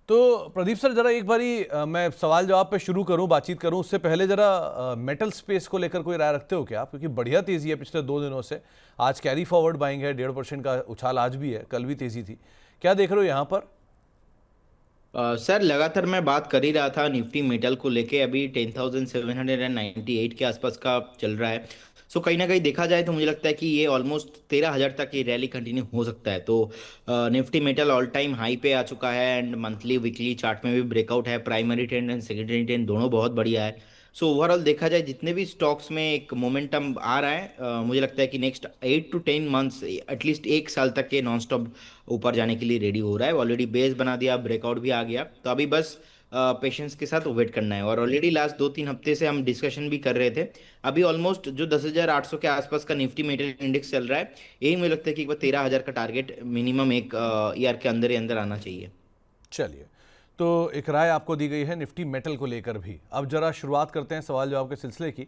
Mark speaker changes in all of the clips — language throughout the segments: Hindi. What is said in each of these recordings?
Speaker 1: तो प्रदीप सर, जरा एक बारी मैं सवाल जवाब पे शुरू करूं, बातचीत करूं उससे पहले जरा मेटल स्पेस को लेकर कोई राय रखते हो क्या आप? क्योंकि बढ़िया तेजी है पिछले 2 दिनों से। आज कैरी फॉरवर्ड बाइंग है, 1.5% का उछाल आज भी है, कल भी तेजी थी। क्या देख रहे हो यहाँ पर?
Speaker 2: सर लगातार मैं बात कर ही रहा था निफ्टी मेटल को लेके। अभी 10,798 के आसपास का चल रहा है। सो कहीं ना कहीं देखा जाए तो मुझे लगता है कि ये ऑलमोस्ट 13,000 तक ये रैली कंटिन्यू हो सकता है। तो Nifty metal all time high पे आ चुका है एंड मंथली वीकली चार्ट में भी ब्रेकआउट है। Primary trend and secondary trend दोनों बहुत बढ़िया है। सो ओवरऑल देखा जाए जितने भी स्टॉक्स में एक मोमेंटम आ रहा है, मुझे लगता है कि नेक्स्ट 8 to 10 मंथ्स एटलीस्ट 1 साल तक के नॉन स्टॉप ऊपर जाने के लिए रेडी हो रहा है। ऑलरेडी बेस बना दिया, ब्रेकआउट भी आ गया, तो अभी बस पेशेंस के साथ वेट करना है। और ऑलरेडी लास्ट 2-3 हफ्ते से हम डिस्कशन भी कर रहे थे। अभी ऑलमोस्ट जो 10,800 के आसपास का निफ्टी मेटल इंडेक्स चल रहा है, यही मुझे लगता है कि एक बार 13,000 का टारगेट मिनिमम एक ईयर के अंदर ही अंदर आना चाहिए।
Speaker 1: चलिए, तो एक राय आपको दी गई है निफ्टी मेटल को लेकर भी। अब जरा शुरुआत करते हैं सवाल जवाब के सिलसिले की।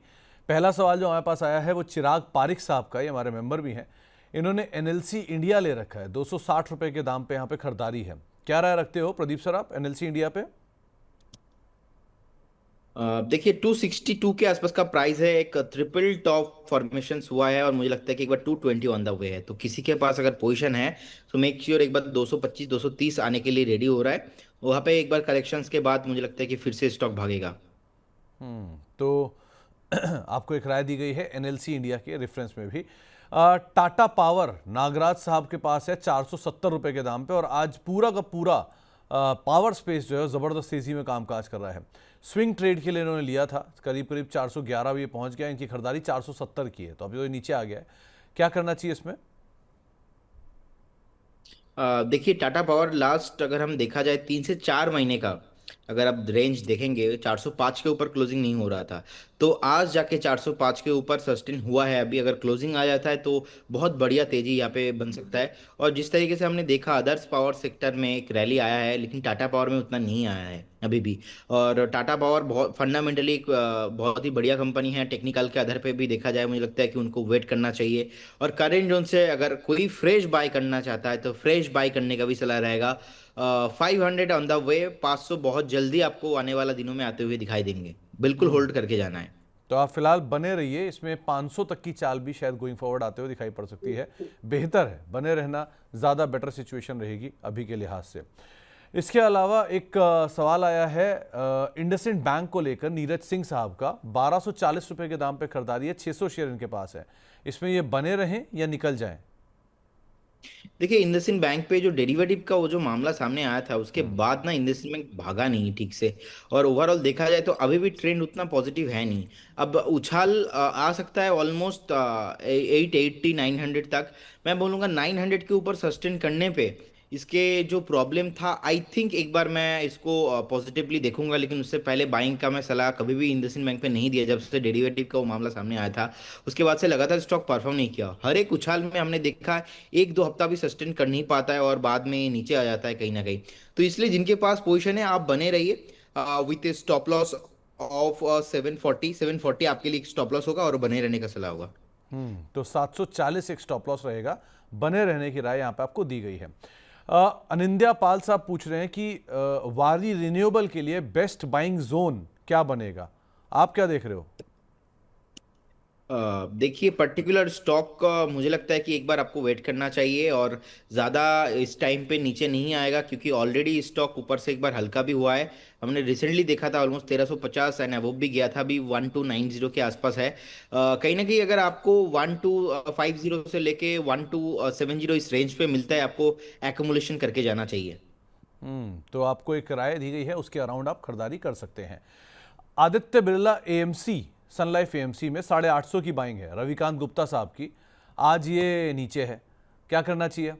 Speaker 1: पहला सवाल जो हमारे पास आया है वो चिराग पारिक साहब का, ये हमारे मेंबर भी हैं। इन्होंने एनएलसी इंडिया ले रखा है, 260 रुपए के दाम पे यहाँ पे खरीदारी है। क्या राय रखते हो प्रदीप सर आप एनएलसी इंडिया पे?
Speaker 2: देखिए 262 के आसपास का प्राइस है। एक ट्रिपल टॉप फॉर्मेशन हुआ है और मुझे लगता है कि एक बार 220 ऑन द वे है। तो किसी के पास अगर पोजीशन है तो मेक श्योर एक बार 225 230 आने के लिए रेडी हो रहा है। वहां पे एक बार करेक्शंस के बाद मुझे लगता है कि फिर से स्टॉक भागेगा।
Speaker 1: तो आपको एक राय दी गई है एनएलसी इंडिया के रेफरेंस में भी। टाटा पावर नागराज साहब के पास है 470 रुपए के दाम पे, और आज पूरा का पूरा पावर स्पेस जो है ज़बरदस्त तेजी में कामकाज कर रहा है। स्विंग ट्रेड के लिए इन्होंने लिया था, करीब करीब 411 भी ये पहुंच गया। इनकी खरीदारी 470 की है, तो अभी तो ये नीचे आ गया है। क्या करना चाहिए इसमें?
Speaker 2: देखिए टाटा पावर लास्ट अगर हम देखा जाए 3 से 4 महीने का अगर आप रेंज देखेंगे, 405 के ऊपर क्लोजिंग नहीं हो रहा था। तो आज जाके 405 के ऊपर सस्टेन हुआ है। अभी अगर क्लोजिंग आ जाता है तो बहुत बढ़िया तेजी यहाँ पे बन सकता है। और जिस तरीके से हमने देखा अदर्स पावर सेक्टर में एक रैली आया है, लेकिन टाटा पावर में उतना नहीं आया है अभी भी। और टाटा पावर बहुत फंडामेंटली एक बहुत ही बढ़िया कंपनी है। टेक्निकल के आधार पे भी देखा जाए मुझे लगता है कि उनको वेट करना चाहिए। और करेंट जोन से अगर कोई फ्रेश बाय करना चाहता है तो फ्रेश बाय करने का भी सलाह रहेगा। 500 ऑन द वे, 500 बहुत जल्दी आपको आने वाला दिनों में आते हुए दिखाई देंगे। बिल्कुल होल्ड करके जाना है।
Speaker 1: तो आप फिलहाल बने रहिए, इसमें 500 तक की चाल भी शायद गोइंग फॉरवर्ड आते हुए दिखाई पड़ सकती है। बेहतर है बने रहना, ज़्यादा बेटर सिचुएशन रहेगी अभी के लिहाज से। इसके अलावा एक सवाल आया है इंडसइंड बैंक को लेकर, नीरज सिंह साहब का। 1240 रुपए के दाम पे खरीदारी है, 600 शेयर इनके पास है। इसमें ये बने रहें या निकल जाएं?
Speaker 2: देखिए इंडसइंड बैंक पे जो डेरिवेटिव का वो जो मामला सामने आया था, उसके बाद ना इंडसइंड बैंक भागा नहीं ठीक से। और ओवरऑल देखा जाए तो अभी भी ट्रेंड उतना पॉजिटिव है नहीं। अब उछाल आ सकता है ऑलमोस्ट 880 900 तक। मैं बोलूँगा 900 के ऊपर सस्टेन करने पे इसके जो प्रॉब्लम था, आई थिंक एक बार मैं इसको पॉजिटिवली देखूंगा। लेकिन उससे पहले बाइंग का मैं सलाह कभी भी इंडसइंड बैंक पे नहीं दिया। जब से डेरिवेटिव का वो मामला सामने आया था उसके बाद से लगातार स्टॉक परफॉर्म नहीं किया। हर एक उछाल में हमने देखा 1-2 हफ्ता भी सस्टेन कर नहीं पाता है और बाद में नीचे आ जाता है कहीं ना कहीं। तो इसलिए जिनके पास पोजीशन है आप बने रहिए विथ स्टॉप लॉस ऑफ 740 आपके लिए स्टॉप लॉस होगा और बने रहने का सलाह होगा।
Speaker 1: तो 740 एक स्टॉप लॉस रहेगा, बने रहने की राय यहाँ पे आपको दी गई है। अनिंद्या पाल साहब पूछ रहे हैं कि वारी रिन्यूएबल के लिए बेस्ट बाइंग जोन क्या बनेगा? आप क्या देख रहे हो?
Speaker 2: देखिए पर्टिकुलर स्टॉक का मुझे लगता है कि एक बार आपको वेट करना चाहिए और ज़्यादा इस टाइम पे नीचे नहीं आएगा, क्योंकि ऑलरेडी स्टॉक ऊपर से एक बार हल्का भी हुआ है। हमने रिसेंटली देखा था ऑलमोस्ट 1350 एंड अबव भी गया था। अभी 1290 के आसपास है। कहीं ना कहीं अगर आपको 1250 से लेके 1270 इस रेंज पे मिलता है, आपको एक्युमुलेशन करके जाना चाहिए।
Speaker 1: तो आपको एक राय दी गई है, उसके अराउंड आप खरीदारी कर सकते हैं। आदित्य बिरला एएमसी, सन लाइफ एएमसी में 850 की बाइंग है, रविकांत गुप्ता साहब की। आज ये नीचे है, क्या करना चाहिए?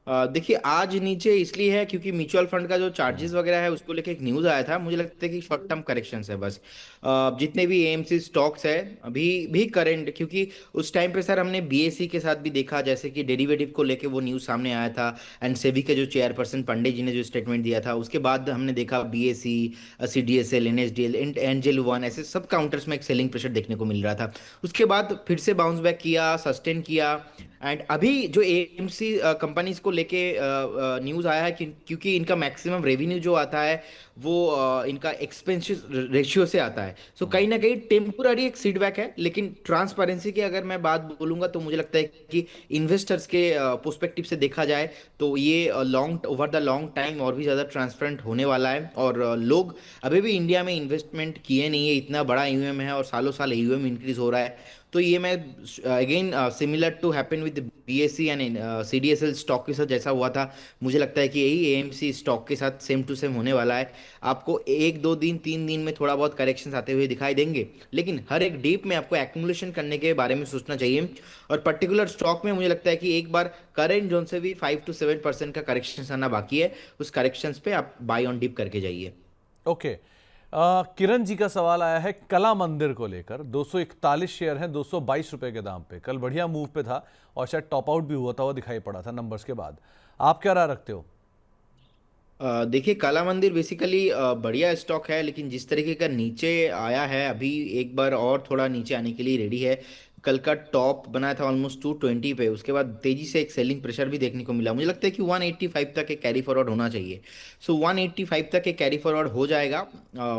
Speaker 2: देखिए आज नीचे इसलिए है क्योंकि म्यूचुअल फंड का जो चार्जेस वगैरह है उसको लेके एक न्यूज़ आया था। मुझे लगता है कि शॉर्ट टर्म करेक्शंस है बस। जितने भी एएमसी स्टॉक्स है अभी भी करेंट, क्योंकि उस टाइम पे सर हमने बीएसई के साथ भी देखा, जैसे कि डेरिवेटिव को लेके वो न्यूज़ सामने आया था। एंड सेबी के जो चेयरपर्सन पंडित जी ने जो स्टेटमेंट दिया था, उसके बाद हमने देखा BSE, CDSL, NSDL, angel one, ऐसे सब काउंटर्स में एक सेलिंग प्रेशर देखने को मिल रहा था। उसके बाद फिर से बाउंस बैक किया, सस्टेन किया। एंड अभी जो एएमसी कंपनीज को लेके न्यूज़ आया है कि क्योंकि इनका मैक्सिमम रेवेन्यू जो आता है वो इनका एक्सपेंस रेशियो से आता है, सो कहीं ना कहीं टेम्पोररी एक सीटबैक है। लेकिन ट्रांसपेरेंसी की अगर मैं बात बोलूंगा तो मुझे लगता है कि इन्वेस्टर्स के पर्सपेक्टिव से देखा जाए तो ये long over the long time और भी ज़्यादा ट्रांसपेरेंट होने वाला है। और लोग अभी भी इंडिया में इन्वेस्टमेंट किए नहीं है, इतना बड़ा ईयूएम है और सालों साल ईयूएम इंक्रीज हो रहा है। तो ये मैं again similar to happen with BSC and CDSL stock के साथ जैसा हुआ था, मुझे लगता है कि यही एएमसी स्टॉक के साथ सेम टू सेम होने वाला है। आपको एक दो दिन तीन दिन में थोड़ा बहुत करेक्शंस आते हुए दिखाई देंगे, लेकिन हर एक डीप में आपको एक्यूमुलेशन करने के बारे में सोचना चाहिए। और पर्टिकुलर स्टॉक में मुझे लगता है कि एक बार करेंट जोन से भी 5 to 7% का करेक्शन आना बाकी है, उस करेक्शंस पे आप बाय ऑन डिप करके जाइए।
Speaker 1: ओके। किरण जी का सवाल आया है कला मंदिर को लेकर। 241 शेयर हैं 222 रुपए के दाम पे। कल बढ़िया मूव पे था और शायद टॉप आउट भी हुआ था, वो दिखाई पड़ा था नंबर्स के बाद। आप क्या राय रखते हो?
Speaker 2: देखिए, काला मंदिर बेसिकली बढ़िया स्टॉक है, लेकिन जिस तरीके का नीचे आया है अभी एक बार और थोड़ा नीचे आने के लिए रेडी है। कल का टॉप बनाया था ऑलमोस्ट 220 पे, उसके बाद तेजी से एक सेलिंग प्रेशर भी देखने को मिला। मुझे लगता है कि 185 तक एक कैरी फॉरवर्ड होना चाहिए। सो 185 तक एक कैरी फॉरवर्ड हो जाएगा,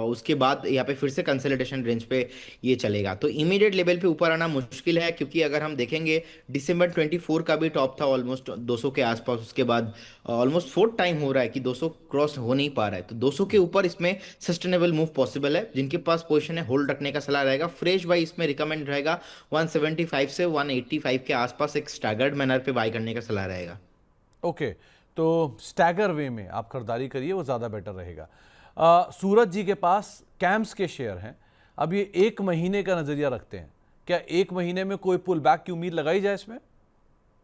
Speaker 2: उसके बाद यहाँ पे फिर से कंसोलिडेशन रेंज पे ये चलेगा। तो इमीडिएट लेवल पे ऊपर आना मुश्किल है, क्योंकि अगर हम देखेंगे दिसंबर 24 का भी टॉप था ऑलमोस्ट 200 के आसपास, उसके बाद ऑलमोस्ट फोर्थ टाइम हो रहा है कि 200 क्रॉस हो नहीं पा रहा है। तो 200 के ऊपर इसमें सस्टेनेबल मूव पॉसिबल है। जिनके पास पोजीशन है होल्ड रखने का सलाह रहेगा। फ्रेश बाई इसमें रिकमेंड रहेगा 175 से 185 के आसपास एक स्टैगर्ड मैनर पे बाई करने का सलाह रहेगा।
Speaker 1: ओके, तो स्टैगर वे में आप खरीदारी करिए, वो ज़्यादा बेटर रहेगा। सूरज जी के पास कैम्स के शेयर हैं। अब ये 1 महीने का नज़रिया रखते हैं, क्या 1 महीने में कोई पुल बैक की उम्मीद लगाई जाए इसमें?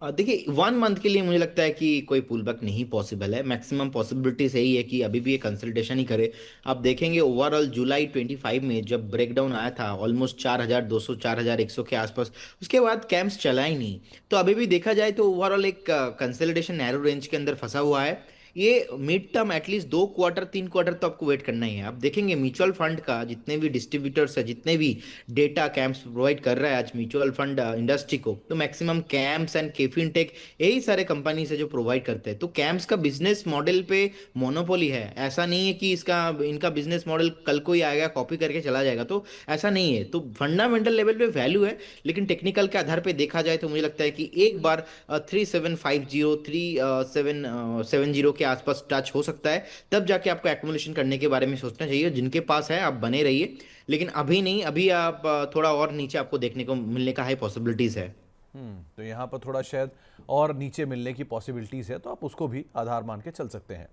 Speaker 2: देखिए, 1 मंथ के लिए मुझे लगता है कि कोई पुल बैक नहीं पॉसिबल है। मैक्सिमम पॉसिबिलिटीज यही है कि अभी भी ये कंसल्टेशन ही करे। आप देखेंगे ओवरऑल जुलाई 25 में जब ब्रेकडाउन आया था ऑलमोस्ट 4200 4100 के आसपास, उसके बाद कैंप्स चला ही नहीं। तो अभी भी देखा जाए तो ओवरऑल एक कंसल्टेशन नैरो रेंज के अंदर फंसा हुआ है। ये mid term at least 2 quarter 3 quarter तो आपको वेट करना ही है। आप देखेंगे म्यूचुअल फंड का जितने भी डिस्ट्रीब्यूटर्स है, जितने भी डेटा कैंप्स प्रोवाइड कर रहा है आज म्यूचुअल फंड इंडस्ट्री को, तो मैक्सिमम कैंप्स एंड केफिन टेक यही सारे कंपनीज है जो प्रोवाइड करते हैं। तो कैंप्स का बिजनेस मॉडल पे मोनोपोली है। ऐसा नहीं है कि इसका इनका बिजनेस मॉडल कल को ही आएगा कॉपी करके चला जाएगा, तो ऐसा नहीं है। तो फंडामेंटल लेवल पे वैल्यू है, लेकिन टेक्निकल के आधार पे देखा जाए तो मुझे लगता है कि एक बार 3750 3770 के आसपास टच हो सकता है। तब जाके आपको एक्मुलेशन करने के बारे में सोचना चाहिए। जिनके पास है आप बने रहिए, लेकिन अभी नहीं। अभी आप थोड़ा और नीचे आपको देखने को मिलने का हाई पॉसिबिलिटीज है।
Speaker 1: तो यहाँ पर थोड़ा शायद और नीचे मिलने की पॉसिबिलिटीज़ है, तो आप उसको भी आधार मान के चल सकते हैं।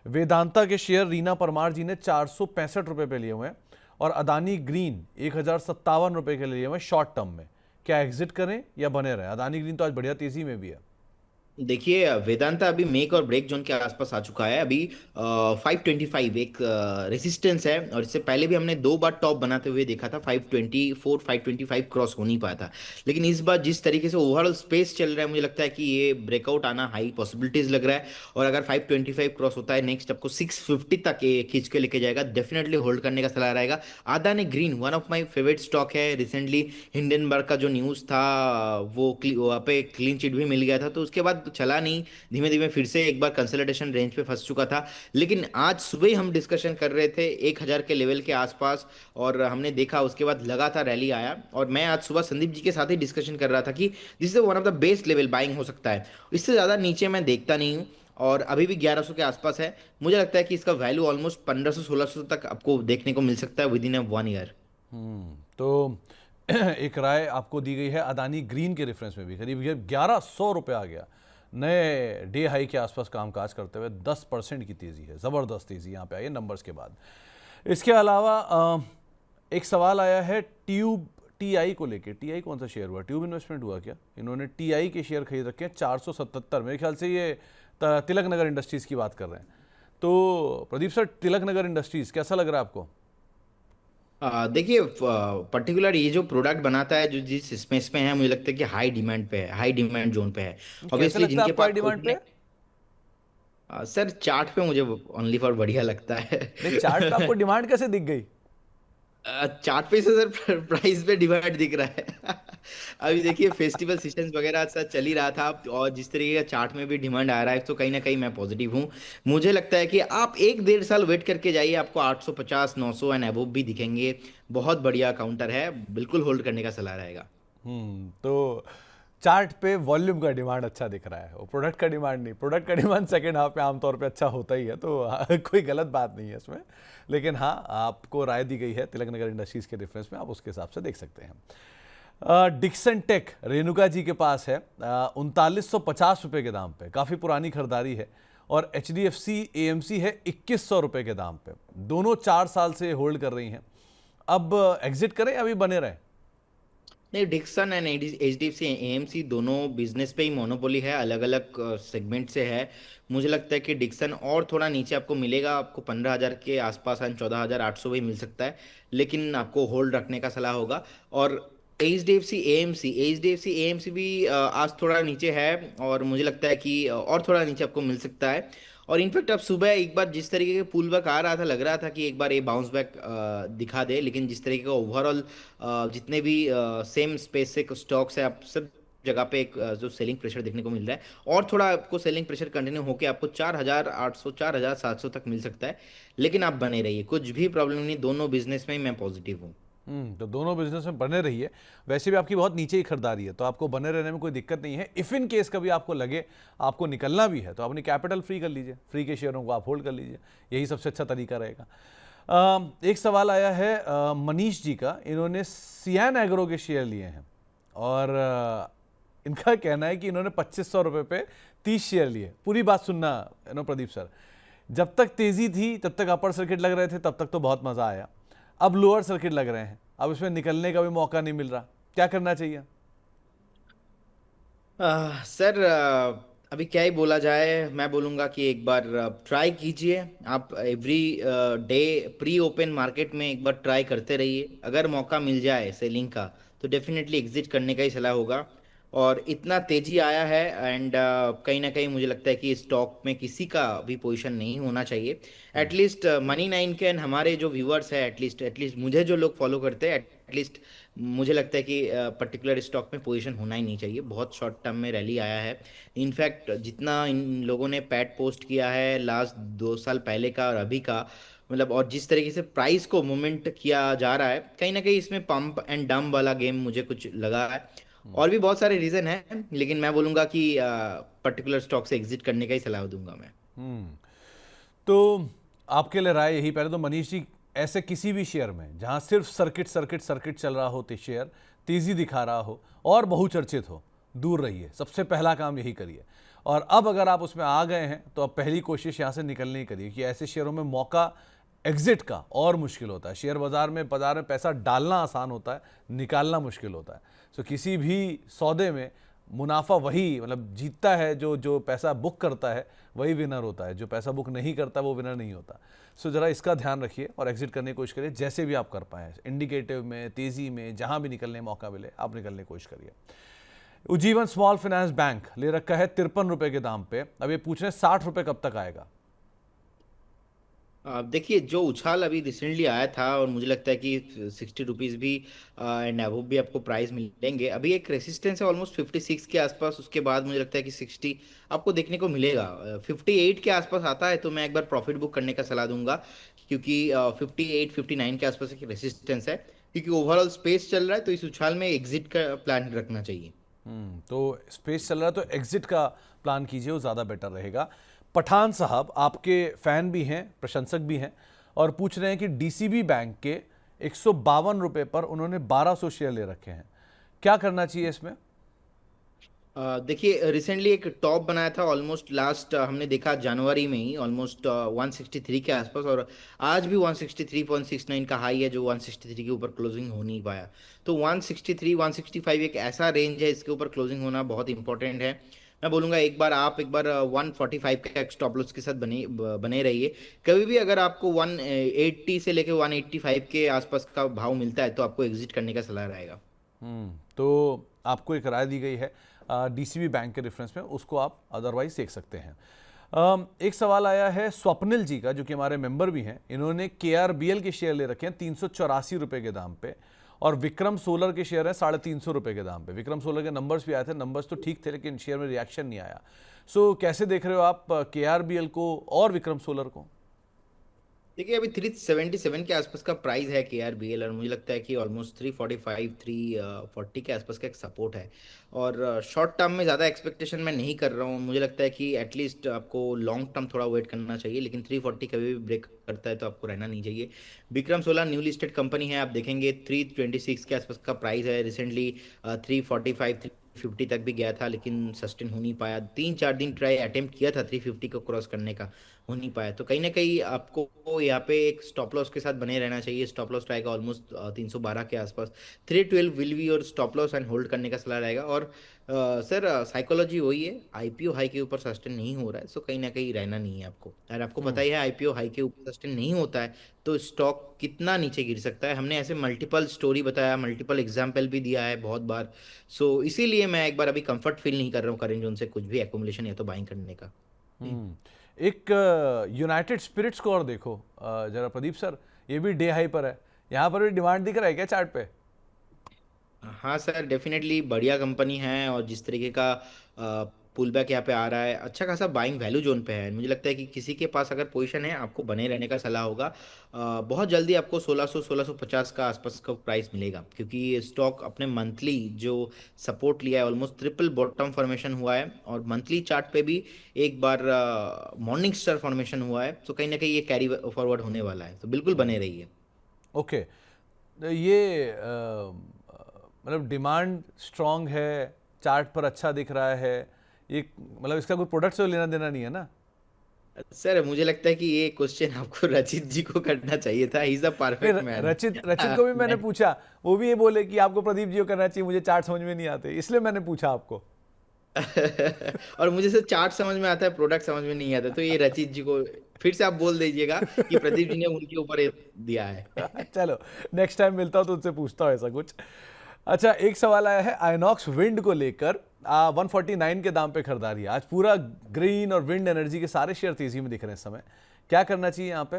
Speaker 1: वेदांता के शेयर रीना परमार जी ने 465 रुपये पे लिए हुए हैं और अदानी ग्रीन 1057 रुपये के लिए हुए शॉर्ट टर्म में। क्या एग्जिट करें या बने रहें? अदानी ग्रीन तो आज बढ़िया तेजी में भी है।
Speaker 2: देखिए, वेदांता अभी मेक और ब्रेक जोन के आसपास आ चुका है। अभी 525 एक रेसिस्टेंस है, और इससे पहले भी हमने 2 बार टॉप बनाते हुए देखा था। 524 525 क्रॉस हो नहीं पाया था, लेकिन इस बार जिस तरीके से ओवरऑल स्पेस चल रहा है मुझे लगता है कि ये ब्रेकआउट आना हाई पॉसिबिलिटीज लग रहा है। और अगर 525 क्रॉस होता है नेक्स्ट आपको 650 तक ये खींच के लेके जाएगा। डेफिनेटली होल्ड करने का सलाह रहेगा। Adani green one of my favourite stock है। रिसेंटली हिंडनबर्ग का जो न्यूज़ था वो वहाँ पे क्लीन चिट भी मिल गया था, तो उसके बाद तो चला नहीं। धीमे धीमे फिर से एक बार कंसोलिडेशन रेंज पे फंस चुका था। लेकिन आज सुबह ही हम डिस्कशन कर रहे थे 1000 के लेवल के आसपास, और हमने देखा उसके बाद लगातार रैली आया। और मैं आज सुबह संदीप जी के साथ ही डिस्कशन कर रहा था कि this is one of the best level buying हो सकता है। इससे ज़्यादा नीचे मैं देखता नहीं हूँ। और अभी भी 1100 के आसपास है। मुझे लगता है कि इसका वैल्यू ऑलमोस्ट 1500 1600 तक आपको देखने को मिल सकता है विद इन 1 ईयर।
Speaker 1: तो एक राय आपको दी गई है अदानी ग्रीन के रेफरेंस में भी करीब 1100 रुपये आ गया। नए डे हाई के आसपास कामकाज करते हुए 10% की तेज़ी है। ज़बरदस्त तेज़ी यहाँ पे आई है नंबर्स के बाद। इसके अलावा एक सवाल आया है ट्यूब टीआई को लेके। टीआई कौन सा शेयर हुआ? ट्यूब इन्वेस्टमेंट हुआ क्या? इन्होंने टीआई के शेयर खरीद रखे हैं 477। मेरे ख्याल से ये तिलक नगर इंडस्ट्रीज़ की बात कर रहे हैं। तो प्रदीप सर, तिलक नगर इंडस्ट्रीज़ कैसा लग रहा है आपको?
Speaker 2: देखिए, पर्टिकुलर ये जो प्रोडक्ट बनाता है जो जिस स्पेस में है, मुझे लगता है कि हाई डिमांड पे है, हाई डिमांड जोन पे है।
Speaker 1: कैसे
Speaker 2: ऑब्वियसली
Speaker 1: लगता है
Speaker 2: जिनके
Speaker 1: आपको हाई
Speaker 2: पास
Speaker 1: डिमांड पे?
Speaker 2: सर चार्ट पे मुझे ओनली फॉर बढ़िया लगता है।
Speaker 1: नहीं, चार्ट पे आपको डिमांड कैसे दिख गई?
Speaker 2: चार्ट पे से सर प्राइस पे डिमांड दिख रहा है। अभी देखिए फेस्टिवल सीजन वगैरह सर चल ही रहा था, और जिस तरीके का चार्ट में भी डिमांड आ रहा है तो कहीं ना कहीं मैं पॉजिटिव हूँ। मुझे लगता है कि आप एक डेढ़ साल वेट करके जाइए, आपको 850 900 एंड अबोव भी दिखेंगे। बहुत बढ़िया काउंटर है, बिल्कुल होल्ड करने का सलाह रहेगा।
Speaker 1: तो चार्ट पे वॉल्यूम का डिमांड अच्छा दिख रहा है, वो प्रोडक्ट का डिमांड नहीं। प्रोडक्ट का डिमांड सेकेंड हाफ पे आमतौर पे अच्छा होता ही है, तो कोई गलत बात नहीं है इसमें। लेकिन हाँ, आपको राय दी गई है तिलक नगर इंडस्ट्रीज के रेफरेंस में, आप उसके हिसाब से देख सकते हैं। डिक्सन टेक रेणुका जी के पास है 3950 रुपये के दाम पे, काफ़ी पुरानी खरीदारी है। और HDFC AMC है 2100 रुपये के दाम पे। दोनों 4 साल से होल्ड कर रही हैं। अब एग्जिट करें या अभी बने रहें?
Speaker 2: नहीं, डिक्सन एंड HDFC AMC दोनों बिजनेस पे ही मोनोपोली है, अलग अलग सेगमेंट से है। मुझे लगता है कि डिक्सन और थोड़ा नीचे आपको मिलेगा, आपको 15,000 के आसपास एंड 14,800 भी मिल सकता है, लेकिन आपको होल्ड रखने का सलाह होगा। और H D F C A M C भी आज थोड़ा नीचे है, और मुझे लगता है कि और थोड़ा नीचे आपको मिल सकता है। और इनफैक्ट अब सुबह एक बार जिस तरीके के पुल बैक आ रहा था, लग रहा था कि एक बार ये बाउंस बैक दिखा दे, लेकिन जिस तरीके का ओवरऑल जितने भी सेम स्पेस से स्टॉक्स है, आप सब जगह पे एक जो सेलिंग प्रेशर देखने को मिल रहा है, और थोड़ा आपको सेलिंग प्रेशर कंटिन्यू होकर आपको 4,800 4,700 तक मिल सकता है। लेकिन आप बने रहिए, कुछ भी प्रॉब्लम नहीं, दोनों बिजनेस में ही मैं पॉजिटिव हूँ।
Speaker 1: तो दोनों बिजनेस में बने रहिए। वैसे भी आपकी बहुत नीचे ही खरीदारी है, तो आपको बने रहने में कोई दिक्कत नहीं है। इफ़ इन केस कभी आपको लगे आपको निकलना भी है, तो अपनी कैपिटल फ्री कर लीजिए, फ्री के शेयरों को आप होल्ड कर लीजिए, यही सबसे अच्छा तरीका रहेगा। एक सवाल आया है मनीष जी का, इन्होंने सियान एग्रो के शेयर लिए हैं, और इनका कहना है कि इन्होंने 2500 रुपये पे 30 शेयर लिए। पूरी बात सुनना प्रदीप सर। जब तक तेज़ी थी तब तक अपर सर्किट लग रहे थे, तब तक तो बहुत मज़ा आया। अब लोअर सर्किट लग रहे हैं, अब इसमें निकलने का भी मौका नहीं मिल रहा, क्या करना चाहिए?
Speaker 2: सर अभी क्या ही बोला जाए, मैं बोलूँगा कि एक बार ट्राई कीजिए। आप every day pre open market में एक बार ट्राई करते रहिए, अगर मौका मिल जाए सेलिंग का तो डेफिनेटली एग्जिट करने का ही सलाह होगा। और इतना तेजी आया है, एंड कहीं ना कहीं मुझे लगता है कि स्टॉक में किसी का भी पोजीशन नहीं होना चाहिए। एटलीस्ट मनी नाइन के and हमारे जो व्यूअर्स है, एटलीस्ट एटलीस्ट मुझे जो लोग फॉलो करते हैं, एटलीस्ट मुझे लगता है कि पर्टिकुलर स्टॉक में पोजीशन होना ही नहीं चाहिए। बहुत शॉर्ट टर्म में रैली आया है। इनफैक्ट जितना इन लोगों ने पैट पोस्ट किया है लास्ट 2 साल पहले का और अभी का, मतलब, और जिस तरीके से प्राइस को मूवमेंट किया जा रहा है, कहीं ना कहीं इसमें पंप एंड डंप वाला गेम मुझे कुछ लगा है। और भी बहुत सारे रीजन है, लेकिन मैं बोलूंगा कि पर्टिकुलर स्टॉक से एग्जिट करने का ही सलाह दूंगा मैं।
Speaker 1: तो आपके लिए राय यही, पहले तो मनीष जी, ऐसे किसी भी शेयर में जहां सिर्फ सर्किट सर्किट सर्किट चल रहा हो, तो शेयर तेजी दिखा रहा हो और बहुचर्चित हो, दूर रहिए। सबसे पहला काम यही करिए। और अब अगर आप उसमें आ गए हैं, तो अब पहली कोशिश यहां से निकलने की करिए, कि ऐसे शेयरों में मौका एग्जिट का और मुश्किल होता है। शेयर बाजार में पैसा डालना आसान होता है, निकालना मुश्किल होता है। सो किसी भी सौदे में मुनाफा वही, मतलब जीतता है जो जो पैसा बुक करता है, वही विनर होता है। जो पैसा बुक नहीं करता वो विनर नहीं होता। सो जरा इसका ध्यान रखिए और एग्जिट करने की कोशिश करिए, जैसे भी आप कर पाएँ। इंडिकेटिव में, तेज़ी में, जहाँ भी निकलने मौका मिले आप निकलने की कोशिश करिए। उज्जीवन स्मॉल फाइनेंस बैंक ले रखा है 53 रुपये के दाम पे। अब ये पूछ रहे हैं 60 रुपये कब तक आएगा?
Speaker 2: देखिए, जो उछाल अभी रिसेंटली आया था, और मुझे लगता है कि 60 रुपीज़ भी एंड अबव भी आपको प्राइस मिलेंगे। अभी एक रेसिस्टेंस है ऑलमोस्ट 56 के आसपास, उसके बाद मुझे लगता है कि 60 आपको देखने को मिलेगा। 58 के आसपास आता है तो मैं एक बार प्रॉफिट बुक करने का सलाह दूंगा, क्योंकि 58 59 के आसपास एक रेसिस्टेंस है, क्योंकि ओवरऑल स्पेस चल रहा है, तो इस उछाल में एग्जिट का प्लान रखना चाहिए।
Speaker 1: तो स्पेस चल रहा है तो एग्जिट का प्लान कीजिए, वो ज़्यादा बेटर रहेगा। पठान साहब आपके फ़ैन भी हैं, प्रशंसक भी हैं, और पूछ रहे हैं कि डीसीबी बैंक के 152 रुपये पर उन्होंने 1200 शेयर ले रखे हैं, क्या करना चाहिए इसमें?
Speaker 2: देखिए, रिसेंटली एक टॉप बनाया था ऑलमोस्ट लास्ट, हमने देखा जनवरी में ही, ऑलमोस्ट 163 के आसपास, और आज भी 163.69 का हाई है, जो 163 के ऊपर क्लोजिंग हो नहीं पाया। तो 163 165 एक ऐसा रेंज है, इसके ऊपर क्लोजिंग होना बहुत इंपॉर्टेंट है। मैं बोलूंगा एक बार 145 का स्टॉप लॉस के साथ बने रहिए। कभी भी अगर आपको 180 से लेके 185 के आसपास का भाव मिलता है, तो आपको एग्जिट करने का सलाह रहेगा।
Speaker 1: तो आपको एक राय दी गई है डीसीबी बैंक के रेफरेंस में, उसको आप अदरवाइज देख सकते हैं। एक सवाल आया है स्वप्निल जी का, जो कि हमारे मेंबर भी हैं। इन्होंने KRBL के शेयर ले रखे हैं 384 रुपए के दाम पे, और विक्रम सोलर के शेयर हैं 350 रुपए के दाम पे। विक्रम सोलर के नंबर्स भी आए थे, नंबर्स तो ठीक थे, लेकिन शेयर में रिएक्शन नहीं आया। सो कैसे देख रहे हो आप KRBL को और विक्रम सोलर को?
Speaker 2: देखिए अभी 377 के आसपास का प्राइस है KRBL, और मुझे लगता है कि ऑलमोस्ट 345 340 के आसपास का एक सपोर्ट है। और शॉर्ट टर्म में ज़्यादा एक्सपेक्टेशन मैं नहीं कर रहा हूँ। मुझे लगता है कि एटलीस्ट आपको लॉन्ग टर्म थोड़ा वेट करना चाहिए, लेकिन 340 कभी भी ब्रेक करता है तो आपको रहना नहीं चाहिए। Vikram solar new listed company है, आप देखेंगे 326 के आसपास का प्राइस है। रिसेंटली 345 350 तक भी गया था, लेकिन सस्टेन हो नहीं पाया। 3 4 दिन ट्राई अटेम्प्ट किया था 350 को क्रॉस करने का, हो नहीं पाया। तो कहीं ना कहीं आपको यहाँ पे एक स्टॉप लॉस के साथ बने रहना चाहिए। स्टॉप लॉस रहेगा ऑलमोस्ट 312 के आसपास। 312 विल बी और स्टॉप लॉस एंड होल्ड करने का सलाह रहेगा। और सर साइकोलॉजी वही है, IPO हाई के ऊपर सस्टेन नहीं हो रहा है, सो कहीं ना कहीं रहना नहीं है आपको। और आपको पता ही है IPO हाई के ऊपर सस्टेन नहीं होता है तो स्टॉक कितना नीचे गिर सकता है। हमने ऐसे मल्टीपल स्टोरी बताया, मल्टीपल एग्जाम्पल भी दिया है बहुत बार। सो इसीलिए मैं एक बार अभी कंफर्ट फील नहीं कर रहा हूँ करेंट जोन से कुछ भी एकोमुलेशन या तो बाइंग करने का।
Speaker 1: एक यूनाइटेड स्पिरिट्स को और देखो जरा प्रदीप सर, ये भी डे हाई पर है। यहाँ पर भी डिमांड दिख रहा है क्या चार्ट पे?
Speaker 2: हाँ सर, डेफिनेटली बढ़िया कंपनी है, और जिस तरीके का पुल बैक यहाँ पे आ रहा है, अच्छा खासा बाइंग वैल्यू जोन पे है। मुझे लगता है कि किसी के पास अगर पोजीशन है, आपको बने रहने का सलाह होगा। बहुत जल्दी आपको 1600 1650 का आसपास का प्राइस मिलेगा, क्योंकि ये स्टॉक अपने मंथली जो सपोर्ट लिया है ऑलमोस्ट ट्रिपल बॉटम फॉर्मेशन हुआ है, और मंथली चार्ट पे भी एक बार मॉर्निंग स्टार फॉर्मेशन हुआ है। तो कहीं ना कहीं ये कैरी फॉरवर्ड होने वाला है, तो बिल्कुल बने रहिए।
Speaker 1: ओके, ये मतलब डिमांड स्ट्रांग है, चार्ट पर अच्छा दिख रहा है। ये मतलब इसका कोई प्रोडक्ट से लेना देना नहीं है ना?
Speaker 2: सर मुझे लगता है कि ये क्वेश्चन आपको रचित जी को करना चाहिए था, ही इज द
Speaker 1: फिर
Speaker 2: परफेक्ट मैन।
Speaker 1: रचित रचित को भी मैंने पूछा, वो भी ये बोले कि आपको प्रदीप जी को करना चाहिए, मुझे चार्ट समझ में नहीं आते, इसलिए मैंने पूछा आपको।
Speaker 2: और मुझे सिर्फ चार्ट समझ में आता है, प्रोडक्ट समझ में नहीं आता। तो ये रचित जी को फिर से आप बोल दीजिएगा कि प्रदीप जी ने उनके ऊपर ये दिया है।
Speaker 1: चलो, नेक्स्ट टाइम मिलता हूँ तो उनसे पूछता हूँ ऐसा कुछ। अच्छा, एक सवाल आया है आइनॉक्स विंड को लेकर। 149 के दाम पे खरीदारी है आज। पूरा ग्रीन और विंड एनर्जी के सारे शेयर तेजी में दिख रहे हैं इस समय। क्या करना चाहिए यहाँ पे?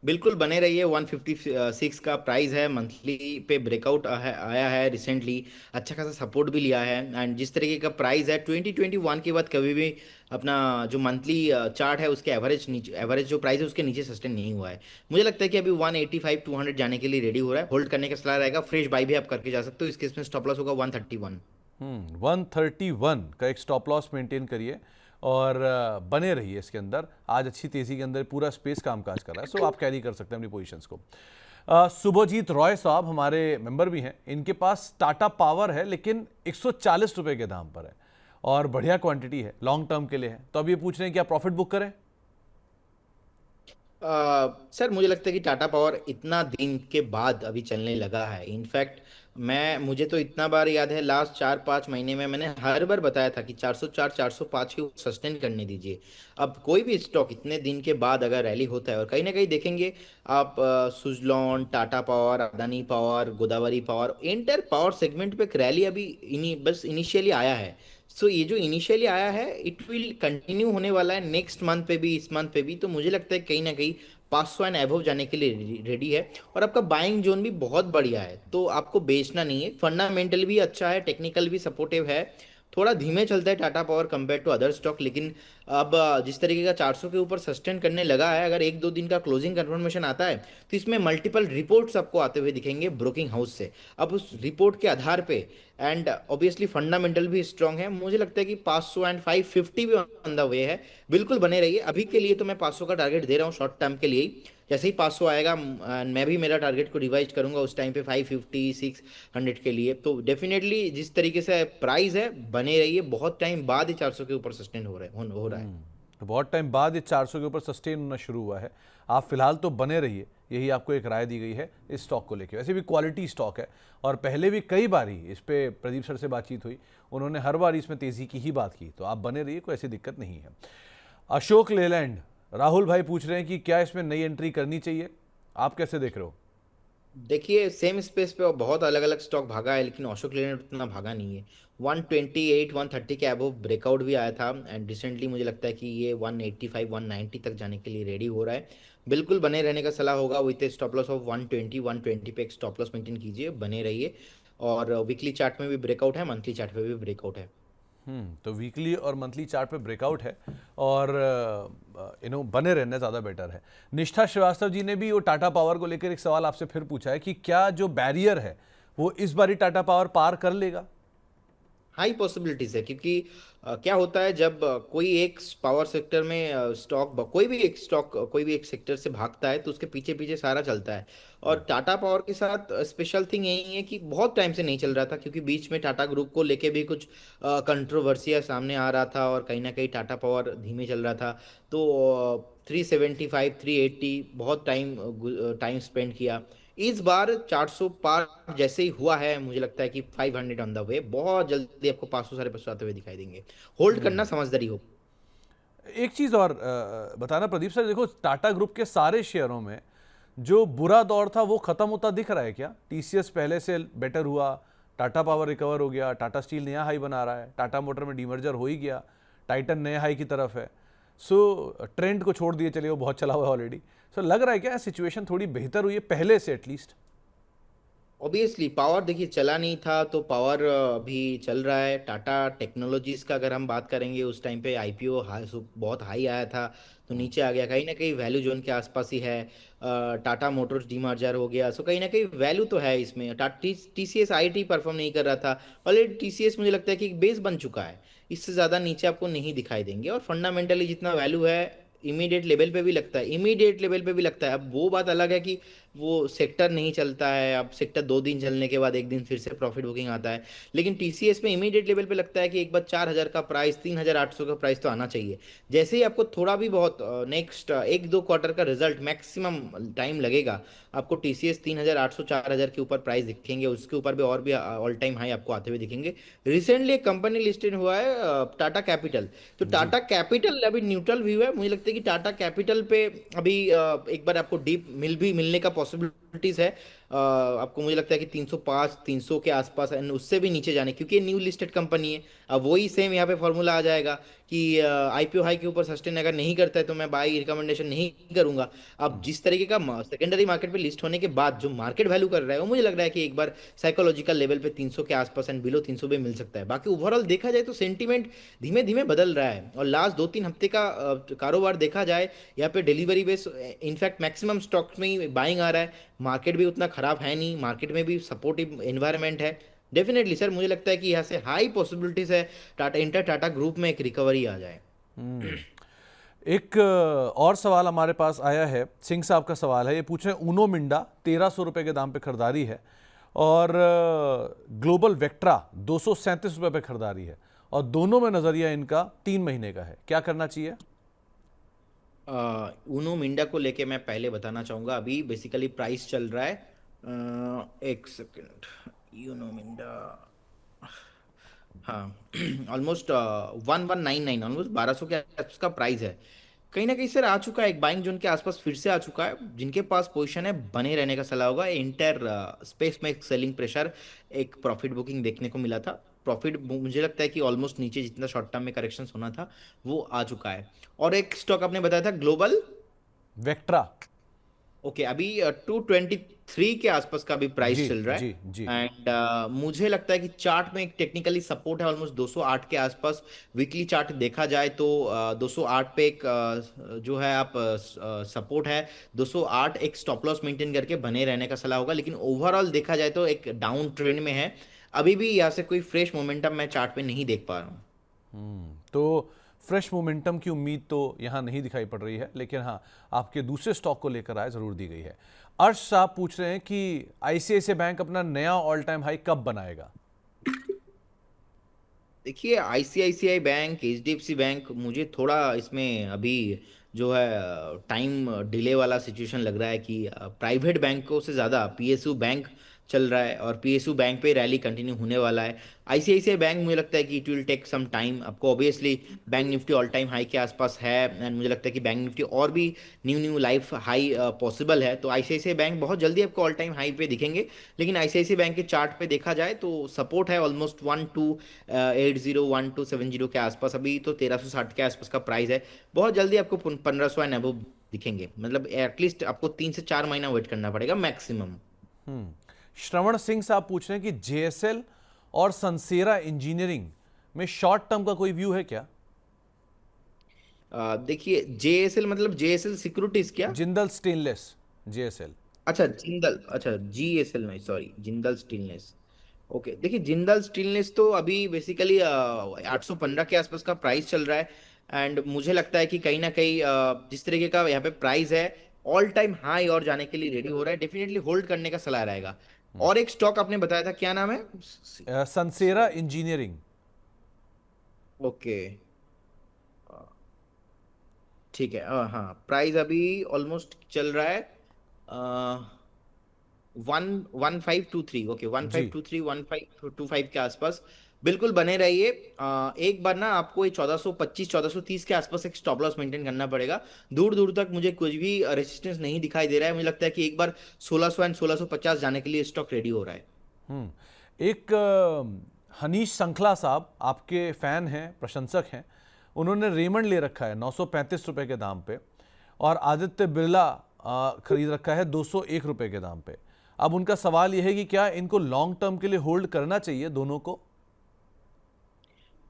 Speaker 2: बिल्कुल बने रहिए। 156 का प्राइस है, मंथली पे ब्रेकआउट आया है रिसेंटली, अच्छा खासा सपोर्ट भी लिया है। एंड जिस तरीके का प्राइस है 2021 के बाद कभी भी अपना जो मंथली चार्ट है उसके एवरेज जो प्राइस है उसके नीचे सस्टेन नहीं हुआ है। मुझे लगता है कि अभी 185 200 जाने के लिए रेडी हो रहा है। होल्ड करने का सलाह रहेगा। फ्रेश बाई भी आप करके जा सकते हो। इस केस में स्टॉप लॉस होगा 131।
Speaker 1: 131 का एक स्टॉप लॉस मेंटेन करिए और बने रहिए इसके अंदर। आज अच्छी तेजी के अंदर पूरा स्पेस कामकाज कर रहा है, सो आप कैरी कर सकते हैं अपनी पोजीशंस को। सुभजीत रॉय साहब हमारे मेंबर भी हैं। इनके पास टाटा पावर है, लेकिन 140 रुपए के दाम पर है और बढ़िया क्वांटिटी है, लॉन्ग टर्म के लिए है। तो अब ये पूछ रहे हैं कि आप प्रॉफिट बुक करें?
Speaker 2: सर मुझे लगता है कि टाटा पावर इतना दिन के बाद अभी चलने लगा है। इनफैक्ट मुझे तो इतना बार याद है, लास्ट 4 5 महीने में मैंने हर बार बताया था कि 404 405 की सस्टेन करने दीजिए। अब कोई भी स्टॉक इतने दिन के बाद अगर रैली होता है, और कहीं ना कहीं देखेंगे आप Suzlon, Tata power, Adani power, Godavari power, entire power segment पे एक रैली अभी बस इनिशियली आया है। सो ये जो इनिशियली आया है इट विल कंटिन्यू होने वाला है नेक्स्ट मंथ पे भी, इस मंथ पे भी। तो मुझे लगता है कहीं ना कहीं 500 एंड एबव जाने के लिए रेडी है। और आपका बाइंग जोन भी बहुत बढ़िया है, तो आपको बेचना नहीं है। फंडामेंटल भी अच्छा है, टेक्निकल भी सपोर्टिव है। थोड़ा धीमे चलता है Tata Power compare to other stock, लेकिन अब जिस तरीके का 400 के ऊपर सस्टेन करने लगा है, अगर 1 2 दिन का क्लोजिंग कंफर्मेशन आता है तो इसमें मल्टीपल रिपोर्ट्स आपको आते हुए दिखेंगे ब्रोकिंग हाउस से। अब उस रिपोर्ट के आधार पे एंड ऑब्वियसली फंडामेंटल भी स्ट्रांग है, मुझे लगता है कि 500 एंड 550 भी ऑन द वे है। बिल्कुल बने रहिए। अभी के लिए तो मैं 500 का टारगेट दे रहा हूँ शॉर्ट टर्म के लिए ही। जैसे ही 500 आएगा मैं भी मेरा टारगेट को रिवाइज करूंगा उस टाइम पे 550 600 के लिए। तो डेफिनेटली जिस तरीके से प्राइस है, बने रहिए। बहुत टाइम बाद ही 400 के ऊपर सस्टेन हो रहा है।
Speaker 1: तो बहुत टाइम बाद ये 400 के ऊपर सस्टेन होना शुरू हुआ है। आप फिलहाल तो बने रहिए, यही आपको एक राय दी गई है इस स्टॉक को लेकर। वैसे भी क्वालिटी स्टॉक है और पहले भी कई बार ही इस पे प्रदीप सर से बातचीत हुई, उन्होंने हर बार इसमें तेज़ी की ही बात की। तो आप बने रहिए, कोई ऐसी दिक्कत नहीं है। अशोक लेलैंड, राहुल भाई पूछ रहे हैं कि क्या इसमें नई एंट्री करनी चाहिए, आप कैसे देख रहे हो?
Speaker 2: देखिए सेम स्पेस पे और बहुत अलग अलग स्टॉक भागा है, लेकिन अशोक लेलैंड उतना भागा नहीं है। 128 130 के अबव ब्रेकआउट भी आया था, एंड रिसेंटली मुझे लगता है कि ये 185 190 तक जाने के लिए रेडी हो रहा है। बिल्कुल बने रहने का सलाह होगा, विथ स्टॉप लॉस ऑफ 120 पे एक स्टॉप लॉस मेंटेन कीजिए, बने रहिए। और वीकली चार्ट में भी ब्रेकआउट है, मंथली चार्ट पे भी ब्रेकआउट है।
Speaker 1: तो वीकली और मंथली चार्ट पे ब्रेकआउट है, और बने रहना ज़्यादा बेटर है। निष्ठा श्रीवास्तव जी ने भी वो टाटा पावर को लेकर एक सवाल आपसे फिर पूछा है कि क्या जो बैरियर है वो इस बारी टाटा पावर पार कर लेगा।
Speaker 2: हाई पॉसिबिलिटीज है, क्योंकि क्या होता है जब कोई एक पावर सेक्टर में स्टॉक, कोई भी एक स्टॉक कोई भी एक सेक्टर से भागता है तो उसके पीछे पीछे सारा चलता है। और टाटा पावर के साथ स्पेशल थिंग यही है कि बहुत टाइम से नहीं चल रहा था, क्योंकि बीच में टाटा ग्रुप को लेके भी कुछ कंट्रोवर्सिया सामने आ रहा था, और कहीं ना कहीं टाटा पावर धीमे चल रहा था। तो 375 380 बहुत टाइम स्पेंड किया। इस बार 400 पार जैसे ही हुआ है, मुझे लगता है कि 500 ऑन द वे, बहुत जल्दी आपको 500 साढ़े 500 आते हुए दिखाई देंगे। होल्ड करना समझदारी हो।
Speaker 1: एक चीज़ और बताना प्रदीप सर, देखो टाटा ग्रुप के सारे शेयरों में जो बुरा दौर था वो खत्म होता दिख रहा है क्या? टीसीएस पहले से बेटर हुआ, टाटा पावर रिकवर हो गया, टाटा स्टील नया हाई बना रहा है, टाटा मोटर में डीमर्जर हो ही गया, टाइटन नए हाई की तरफ है। सो ट्रेंड को छोड़ दिए चलिए, वो बहुत चला हुआ है ऑलरेडी। सो लग रहा है क्या सिचुएशन थोड़ी बेहतर हुई है पहले से एटलीस्ट?
Speaker 2: ऑब्वियसली पावर देखिए चला नहीं था, तो पावर अभी चल रहा है। टाटा टेक्नोलॉजीज का अगर हम बात करेंगे, उस टाइम पे आईपीओ बहुत हाई आया था, तो नीचे आ गया, कहीं ना कहीं वैल्यू जोन के आसपास ही है। टाटा मोटर्स डीमर्जर हो गया, सो कहीं ना कहीं वैल्यू तो है इसमें। टीसीएस आईटी परफॉर्म नहीं कर रहा था, ऑलरेडी टीसीएस मुझे लगता है कि एक बेस बन चुका है, इससे ज़्यादा नीचे आपको नहीं दिखाई देंगे। और फंडामेंटली जितना वैल्यू है, इमीडिएट लेवल पे भी लगता है, इमीडिएट लेवल पे भी लगता है। अब वो बात अलग है कि वो सेक्टर नहीं चलता है, अब सेक्टर 2 दिन चलने के बाद एक दिन फिर से प्रॉफिट बुकिंग आता है। लेकिन टीसीएस में इमीडिएट लेवल पे लगता है कि एक बार 4,000 का प्राइस, 3,800 का प्राइस तो आना चाहिए। जैसे ही आपको थोड़ा भी बहुत नेक्स्ट 1-2 क्वार्टर का रिजल्ट मैक्सिमम टाइम लगेगा, आपको टीसीएस 3,800 4,000 के ऊपर प्राइस दिखेंगे, उसके ऊपर भी और भी ऑल टाइम हाई आपको आते हुए दिखेंगे। रिसेंटली एक कंपनी लिस्टेड हुआ है, टाटा कैपिटल। तो
Speaker 1: जी।
Speaker 2: टाटा कैपिटल अभी न्यूट्रल व्यू है, मुझे लगता है कि टाटा कैपिटल पे अभी एक बार आपको डीप मिलने का पॉसिबिलिटीज है। आपको मुझे लगता है कि 305 300 के आसपास, एंड उससे भी नीचे जाने, क्योंकि ये न्यू लिस्टेड कंपनी है। अब वही सेम यहाँ पे फॉर्मूला आ जाएगा कि आईपीओ हाई के ऊपर सस्टेन अगर नहीं करता है तो मैं बाई रिकमेंडेशन नहीं करूंगा। अब जिस तरीके का सेकेंडरी मार्केट पे लिस्ट होने के बाद जो मार्केट वैल्यू कर रहा है, वो मुझे लग रहा है कि एक बार साइकोलॉजिकल लेवल पे 300 के आसपास एंड बिलो 300 पे मिल सकता है। बाकी ओवरऑल देखा जाए तो सेंटीमेंट धीमे धीमे बदल रहा है, और लास्ट 2-3 हफ्ते का कारोबार देखा जाए, यहाँ पे delivery base in fact maximum stocks में ही बाइंग आ रहा है। मार्केट भी उतना खराब है नहीं, मार्केट में भी सपोर्टिव एनवायरनमेंट है। डेफिनेटली सर, मुझे लगता है कि यहाँ से हाई पॉसिबिलिटीज है टाटा ग्रुप में एक रिकवरी आ जाए।
Speaker 1: एक और सवाल हमारे पास आया है, सिंह साहब का सवाल है, ये पूछ रहे हैं ऊनो मिंडा 1,300 रुपये के दाम पे खरीदारी है, और ग्लोबल वेक्ट्रा 237 रुपये पे खरीदारी है, और दोनों में नज़रिया इनका 3 महीने का है, क्या करना चाहिए?
Speaker 2: ऊनो मिंडा को लेके मैं पहले बताना चाहूंगा, अभी बेसिकली प्राइस चल रहा है, एक सेकेंड, यूनो मिंडा, हाँ ऑलमोस्ट 1199, ऑलमोस्ट 1,200 के आसपास का प्राइस है। कहीं ना कहीं सर आ चुका है, एक बाइंग जोन के आसपास फिर से आ चुका है। जिनके पास पोजीशन है, बने रहने का सलाह होगा। इंटर स्पेस में एक सेलिंग प्रेशर, एक प्रॉफिट बुकिंग देखने को मिला था। प्रॉफिट मुझे लगता है कि ऑलमोस्ट नीचे जितना शॉर्ट टर्म में करेक्शन होना था वो आ चुका है। और एक स्टॉक आपने बताया था ग्लोबल,
Speaker 1: वेक्ट्रा।
Speaker 2: ओके, अभी 223 के आसपास का भी प्राइस
Speaker 1: जी
Speaker 2: चल रहा
Speaker 1: जी
Speaker 2: है।
Speaker 1: जी।
Speaker 2: एंड मुझे लगता है कि चार्ट में एक टेक्निकली सपोर्ट है ऑलमोस्ट 208 के आसपास। वीकली चार्ट देखा जाए तो 208 पे एक जो है आप सपोर्ट है। 208 एक स्टॉप लॉस मेंटेन करके बने रहने का सलाह होगा, लेकिन ओवरऑल देखा जाए तो एक डाउन ट्रेंड में है। अभी भी यहाँ से कोई फ्रेश मोमेंटम मैं चार्ट पे नहीं देख पा रहा हूँ।
Speaker 1: तो फ्रेश मोमेंटम की उम्मीद तो यहाँ नहीं दिखाई पड़ रही है, लेकिन हाँ, आपके दूसरे स्टॉक को लेकर आए ज़रूर दी गई है। अर्श साहब पूछ रहे हैं कि आईसीआईसीआई बैंक अपना नया ऑल टाइम हाई कब बनाएगा?
Speaker 2: देखिए आईसीआईसीआई बैंक, एचडीएफसी बैंक, मुझे थोड़ा इसमें अभी जो है टाइम डिले वाला सिचुएशन लग रहा है कि प्राइवेट बैंकों से ज़्यादा पीएसयू बैंक चल रहा है और पीएसयू बैंक पे रैली कंटिन्यू होने वाला है। आईसीआईसीआई बैंक मुझे लगता है कि it will take some time. आपको obviously bank Nifty all time high के आसपास है, एंड मुझे लगता है कि बैंक निफ्टी और भी new new life high possible है। तो आईसीआईसीआई बैंक बहुत जल्दी आपको ऑल टाइम हाई पे दिखेंगे। लेकिन आईसीआईसीआई बैंक के चार्ट पे देखा जाए तो सपोर्ट है ऑलमोस्ट 1280 1270 के आसपास। अभी तो 1360 के आसपास का प्राइस है। बहुत जल्दी आपको 1500 एंड अबव दिखेंगे, मतलब एटलीस्ट आपको 3 से 4 महीना वेट करना पड़ेगा मैक्सिमम।
Speaker 1: श्रवण सिंह साहब पूछ रहे हैं कि जेएसएल और संसेरा इंजीनियरिंग में शॉर्ट टर्म का कोई व्यू है क्या?
Speaker 2: देखिए जेएसएल मतलब जेएसएल सिक्योरिटीज क्या?
Speaker 1: Jindal stainless, JSL.
Speaker 2: अच्छा जिंदल, अच्छा जीएसएल नहीं, सॉरी जिंदल स्टीलनेस। ओके, देखिए जिंदल स्टीलनेस तो अभी बेसिकली 815 के आसपास का प्राइस चल रहा है। एंड मुझे लगता है कि कहीं ना कहीं जिस तरीके का यहाँ पे प्राइस है, ऑल टाइम हाई और जाने के लिए रेडी हो रहा है। डेफिनेटली होल्ड करने का सलाह रहेगा। और एक स्टॉक आपने बताया था, क्या नाम है?
Speaker 1: संसेरा इंजीनियरिंग।
Speaker 2: ओके, ठीक है। हाँ, प्राइस अभी ऑलमोस्ट चल रहा है 1523। Okay, one
Speaker 1: G.
Speaker 2: Five two three 1525 के आसपास बिल्कुल बने रहिए। एक बार ना आपको ये 1425 1430 के आसपास एक स्टॉप लॉस मेंटेन करना पड़ेगा। दूर दूर तक मुझे कुछ भी रेजिस्टेंस नहीं दिखाई दे रहा है। मुझे लगता है कि एक बार 1600 एंड 1650 जाने के लिए स्टॉक रेडी हो रहा है।
Speaker 1: एक हनीश संखला साहब आपके फैन हैं, प्रशंसक हैं। उन्होंने रेमंड ले रखा है 935 रुपए के दाम पे, और आदित्य बिरला खरीद रखा है 201 रुपए के दाम पे। अब उनका सवाल यह है कि क्या इनको लॉन्ग टर्म के लिए होल्ड करना चाहिए दोनों को?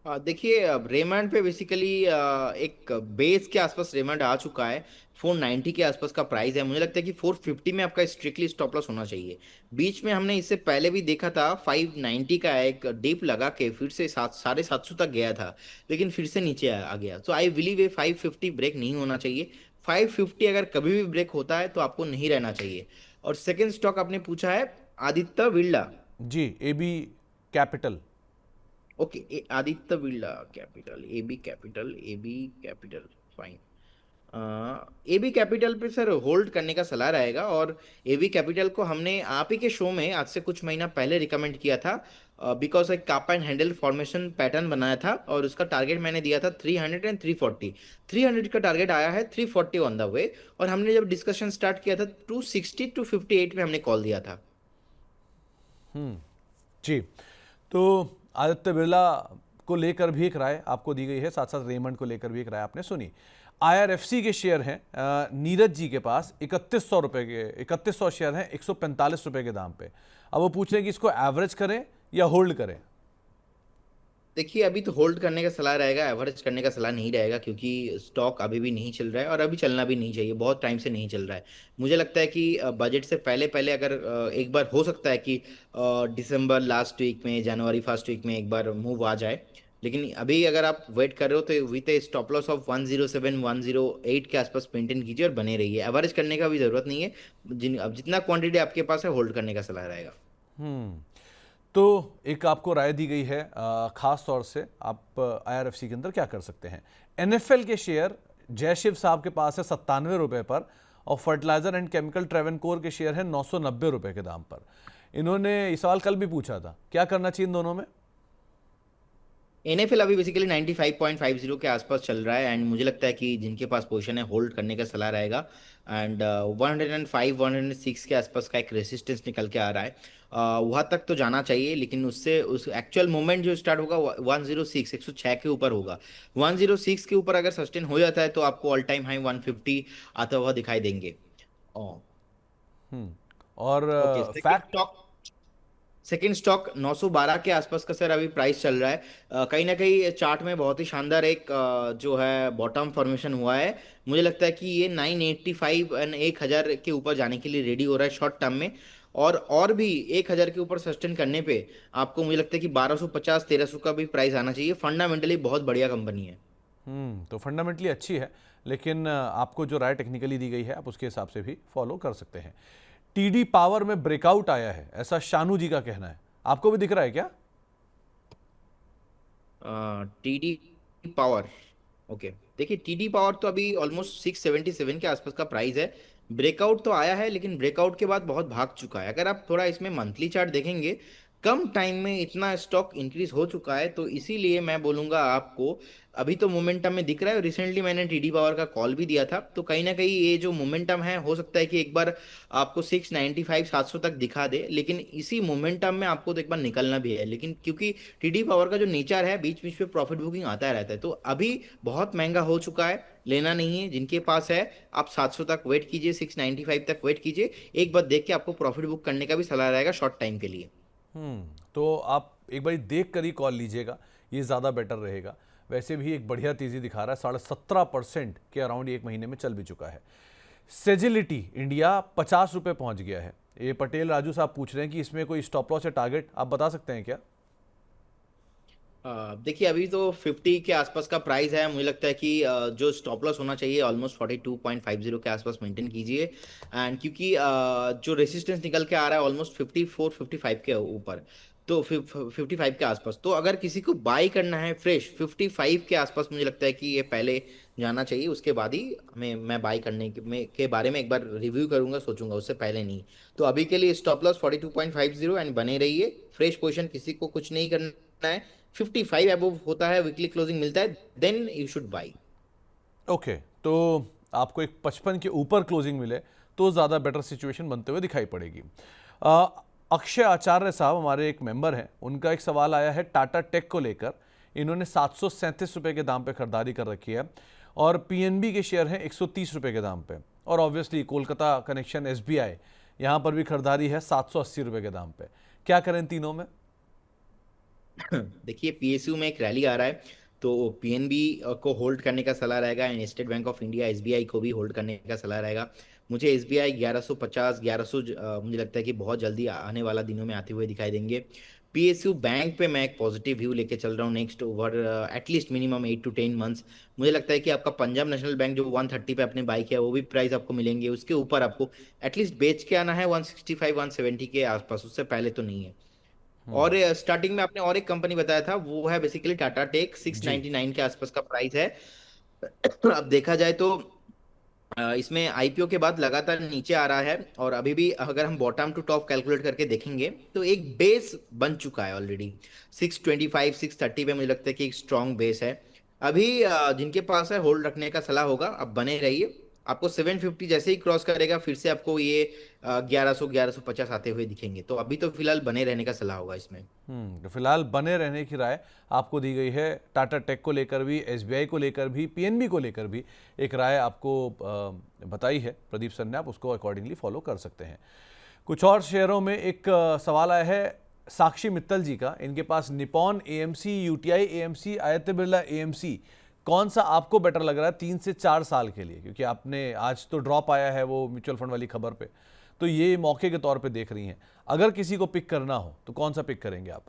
Speaker 2: देखिए अब रेमंड पे बेसिकली एक बेस के आसपास रेमंड आ चुका है। 490 के आसपास का प्राइस है। मुझे लगता है कि 450 में आपका स्ट्रिक्टली स्टॉप लॉस होना चाहिए। बीच में हमने इससे पहले भी देखा था 590 का एक डीप लगा के फिर से 750 तक गया था, लेकिन फिर से नीचे आ गया। तो आई बिलीव ये 550 ब्रेक नहीं होना चाहिए। 550 अगर कभी भी ब्रेक होता है तो आपको नहीं रहना चाहिए। और सेकेंड स्टॉक आपने पूछा है आदित्य बिरला।
Speaker 1: जी, AB capital.
Speaker 2: Okay, Aditya Birla capital, A B capital fine. AB capital पे सर होल्ड करने का सलाह रहेगा। और एबी कैपिटल को हमने आप ही के शो में आज से कुछ महीना पहले रिकमेंड किया था, बिकॉज एक कापा एंड हैंडल फॉर्मेशन पैटर्न बनाया था और उसका टारगेट मैंने दिया था 300 एंड 340। 300 का टारगेट आया है, 340 ऑन द वे। और हमने जब डिस्कशन स्टार्ट किया था 260 टू 58 में हमने कॉल दिया था।
Speaker 1: जी, तो आदित्य बिरला को लेकर भी एक राय आपको दी गई है, साथ साथ रेमंड को लेकर भी एक राय आपने सुनी। आईआरएफसी के शेयर हैं नीरज जी के पास 3100 रुपए के, 3100 शेयर हैं 145 रुपए के दाम पे। अब वो पूछ रहे हैं कि इसको एवरेज करें या होल्ड करें?
Speaker 2: देखिए अभी तो होल्ड करने का सलाह रहेगा, एवरेज करने का सलाह नहीं रहेगा, क्योंकि स्टॉक अभी भी नहीं चल रहा है और अभी चलना भी नहीं चाहिए। बहुत टाइम से नहीं चल रहा है। मुझे लगता है कि बजट से पहले पहले अगर एक बार हो सकता है कि दिसंबर लास्ट वीक में, जनवरी फर्स्ट वीक में एक बार मूव आ जाए। लेकिन अभी अगर आप वेट कर रहे हो तो with A stop loss of 107 108 के आसपास मेंटेन कीजिए और बने रहिए। एवरेज करने का भी जरूरत नहीं है। अब जितना क्वांटिटी आपके पास है होल्ड करने का सलाह रहेगा।
Speaker 1: तो एक आपको राय दी गई है, खास तौर से आप आईआरएफसी के अंदर क्या कर सकते हैं। एनएफएल के शेयर जयशिव साहब के पास है 97 रुपए पर, और फर्टिलाइजर एंड केमिकल ट्रेवनकोर के शेयर है 990 रुपए के दाम पर। इन्होंने ये सवाल कल भी पूछा था, क्या करना चाहिए इन दोनों में?
Speaker 2: एनएफएल अभी बेसिकली 95.50 के आसपास चल रहा है। एंड मुझे लगता है कि जिनके पास पोजीशन है होल्ड करने का सलाह रहेगा। एंड 105 106 के आसपास का एक रेसिस्टेंस निकल के आ रहा है। वहाँ तक तो जाना चाहिए, लेकिन उससे उस एक्चुअल मूवमेंट जो स्टार्ट होगा 106 106 के ऊपर होगा। 106 के ऊपर अगर सस्टेन हो जाता है तो आपको ऑल टाइम हाई 150 आता हुआ दिखाई देंगे।
Speaker 1: और
Speaker 2: okay, second
Speaker 1: fact.
Speaker 2: Stock, second stock 912 के आसपास का सर अभी प्राइस चल रहा है। कहीं ना कहीं चार्ट में बहुत ही शानदार एक जो है बॉटम फॉर्मेशन हुआ है। मुझे लगता है कि ये 985 एंड 1000 के ऊपर जाने के लिए रेडी हो रहा है शॉर्ट टर्म में। और भी 1000 के ऊपर सस्टेन करने पे आपको मुझे लगता है कि 1250 1300 का भी प्राइस आना चाहिए। फंडामेंटली बहुत बढ़िया कंपनी है।
Speaker 1: तो फंडामेंटली अच्छी है, लेकिन आपको जो राय टेक्निकली दी गई है आप उसके हिसाब से भी फॉलो कर सकते हैं। टीडी पावर में ब्रेकआउट आया है, ऐसा शानू जी का कहना है। आपको भी दिख रहा है क्या?
Speaker 2: TD power, okay. देखिए टीडी पावर तो अभी ऑलमोस्ट 677 के आसपास का प्राइस है। ब्रेकआउट तो आया है, लेकिन ब्रेकआउट के बाद बहुत भाग चुका है। अगर आप थोड़ा इसमें मंथली चार्ट देखेंगे, कम टाइम में इतना स्टॉक इंक्रीज हो चुका है, तो इसीलिए मैं बोलूंगा आपको, अभी तो मोमेंटम में दिख रहा है। रिसेंटली मैंने टीडी पावर का कॉल भी दिया था, तो कहीं ना कहीं ये जो मोमेंटम है, हो सकता है कि एक बार आपको 695 700 तक दिखा दे, लेकिन इसी मोमेंटम में आपको तो एक बार निकलना भी है। लेकिन क्योंकि टीडी पावर का जो नेचर है, बीच बीच में प्रॉफिट बुकिंग आता रहता है, तो अभी बहुत महंगा हो चुका है, लेना नहीं है। जिनके पास है, आप 700 तक वेट कीजिए, 695 तक वेट कीजिए, एक बार देख के आपको प्रॉफिट बुक करने का भी सलाह रहेगा शॉर्ट टाइम के लिए।
Speaker 1: तो आप एक बार देख कर ही कॉल लीजिएगा, ये ज़्यादा बेटर रहेगा। वैसे भी एक बढ़िया तेज़ी दिखा रहा है, 17.5% के अराउंड एक महीने में चल भी चुका है। सेजिलिटी इंडिया 50 रुपये पहुंच गया है। ये पटेल राजू साहब पूछ रहे हैं कि इसमें कोई स्टॉप लॉस या टारगेट आप बता सकते हैं क्या?
Speaker 2: देखिए, अभी तो 50 के आसपास का प्राइस है। मुझे लगता है कि जो स्टॉप लॉस होना चाहिए ऑलमोस्ट 42.50 के आसपास मेंटेन कीजिए। एंड क्योंकि जो रेसिस्टेंस निकल के आ रहा है ऑलमोस्ट 54 55 के ऊपर, तो 55 के आसपास, तो अगर किसी को बाई करना है फ्रेश 55 के आसपास, मुझे लगता है कि ये पहले जाना चाहिए। उसके बाद ही हमें मैं बाई करने के बारे में एक बार रिव्यू करूंगा, सोचूंगा, उससे पहले नहीं। तो अभी के लिए स्टॉप लॉस 42.50 एंड बने रहिए। फ्रेश पोजीशन किसी को कुछ नहीं करना है। 55 अबव होता है, वीकली क्लोजिंग मिलता है, then you should buy.
Speaker 1: Okay, तो आपको एक 55 के ऊपर क्लोजिंग मिले तो ज़्यादा बेटर सिचुएशन बनते हुए दिखाई पड़ेगी। अ, अक्षय आचार्य साहब हमारे एक मेंबर हैं, उनका एक सवाल आया है टाटा टेक को लेकर। इन्होंने 737 रुपये के दाम पे खरीदारी कर रखी है और पीएनबी के शेयर हैं 130 रुपये के दाम पे। और ऑब्वियसली कोलकाता कनेक्शन एसबीआई, यहाँ पर भी खरीदारी है 780 रुपये के दाम पे। क्या करें इन तीनों में?
Speaker 2: देखिए, पीएसयू में एक रैली आ रहा है, तो पीएनबी को होल्ड करने का सलाह रहेगा, and state bank of India SBI को भी होल्ड करने का सलाह रहेगा। मुझे एसबीआई 1150 1100 मुझे लगता है कि बहुत जल्दी आने वाला दिनों में आते हुए दिखाई देंगे। पीएसयू बैंक पे मैं एक पॉजिटिव व्यू लेके चल रहा हूँ next over at least minimum 8 to 10 months. मुझे लगता है कि आपका पंजाब नेशनल बैंक जो 130 पे अपने बाई किया, वो भी प्राइस आपको मिलेंगे। उसके ऊपर आपको एटलीस्ट बेच के आना है 165 170 के आसपास, उससे पहले तो नहीं है। और स्टार्टिंग में आपने और एक कंपनी बताया था, वो है basically Tata Tech, six
Speaker 1: G.
Speaker 2: Ninety nine के आसपास का प्राइस है। अब देखा जाए तो इसमें आईपीओ के बाद लगातार नीचे आ रहा है, और अभी भी अगर हम बॉटम टू टॉप कैलकुलेट करके देखेंगे, तो एक बेस बन चुका है ऑलरेडी। 625 630 पे मुझे लगता है कि एक स्ट्रॉन्ग बेस है। अभी जिनके पास है, होल्ड रखने का सलाह होगा, अब बने रहिए। आपको 750 जैसे ही क्रॉस करेगा, फिर से आपको ये 1100 1150 आते हुए दिखेंगे। तो अभी तो फिलहाल बने रहने का सलाह होगा इसमें।
Speaker 1: तो फिलहाल बने रहने की राय आपको दी गई है। टाटा टेक को लेकर भी, एसबीआई को लेकर भी, पीएनबी को लेकर भी एक राय आपको बताई है प्रदीप सर ने, आप उसको अकॉर्डिंगली फॉलो कर सकते हैं। कुछ और शेयरों में एक सवाल आया है साक्षी मित्तल जी का। इनके पास Nippon AMC, UTI AMC, Aditya Birla AMC, कौन सा आपको बेटर लग रहा है 3 से 4 साल के लिए? क्योंकि आपने आज तो ड्रॉप आया है वो म्यूचुअल फंड वाली खबर पे, तो ये मौके के तौर पे देख रही हैं। अगर किसी को पिक करना हो तो कौन सा पिक करेंगे आप?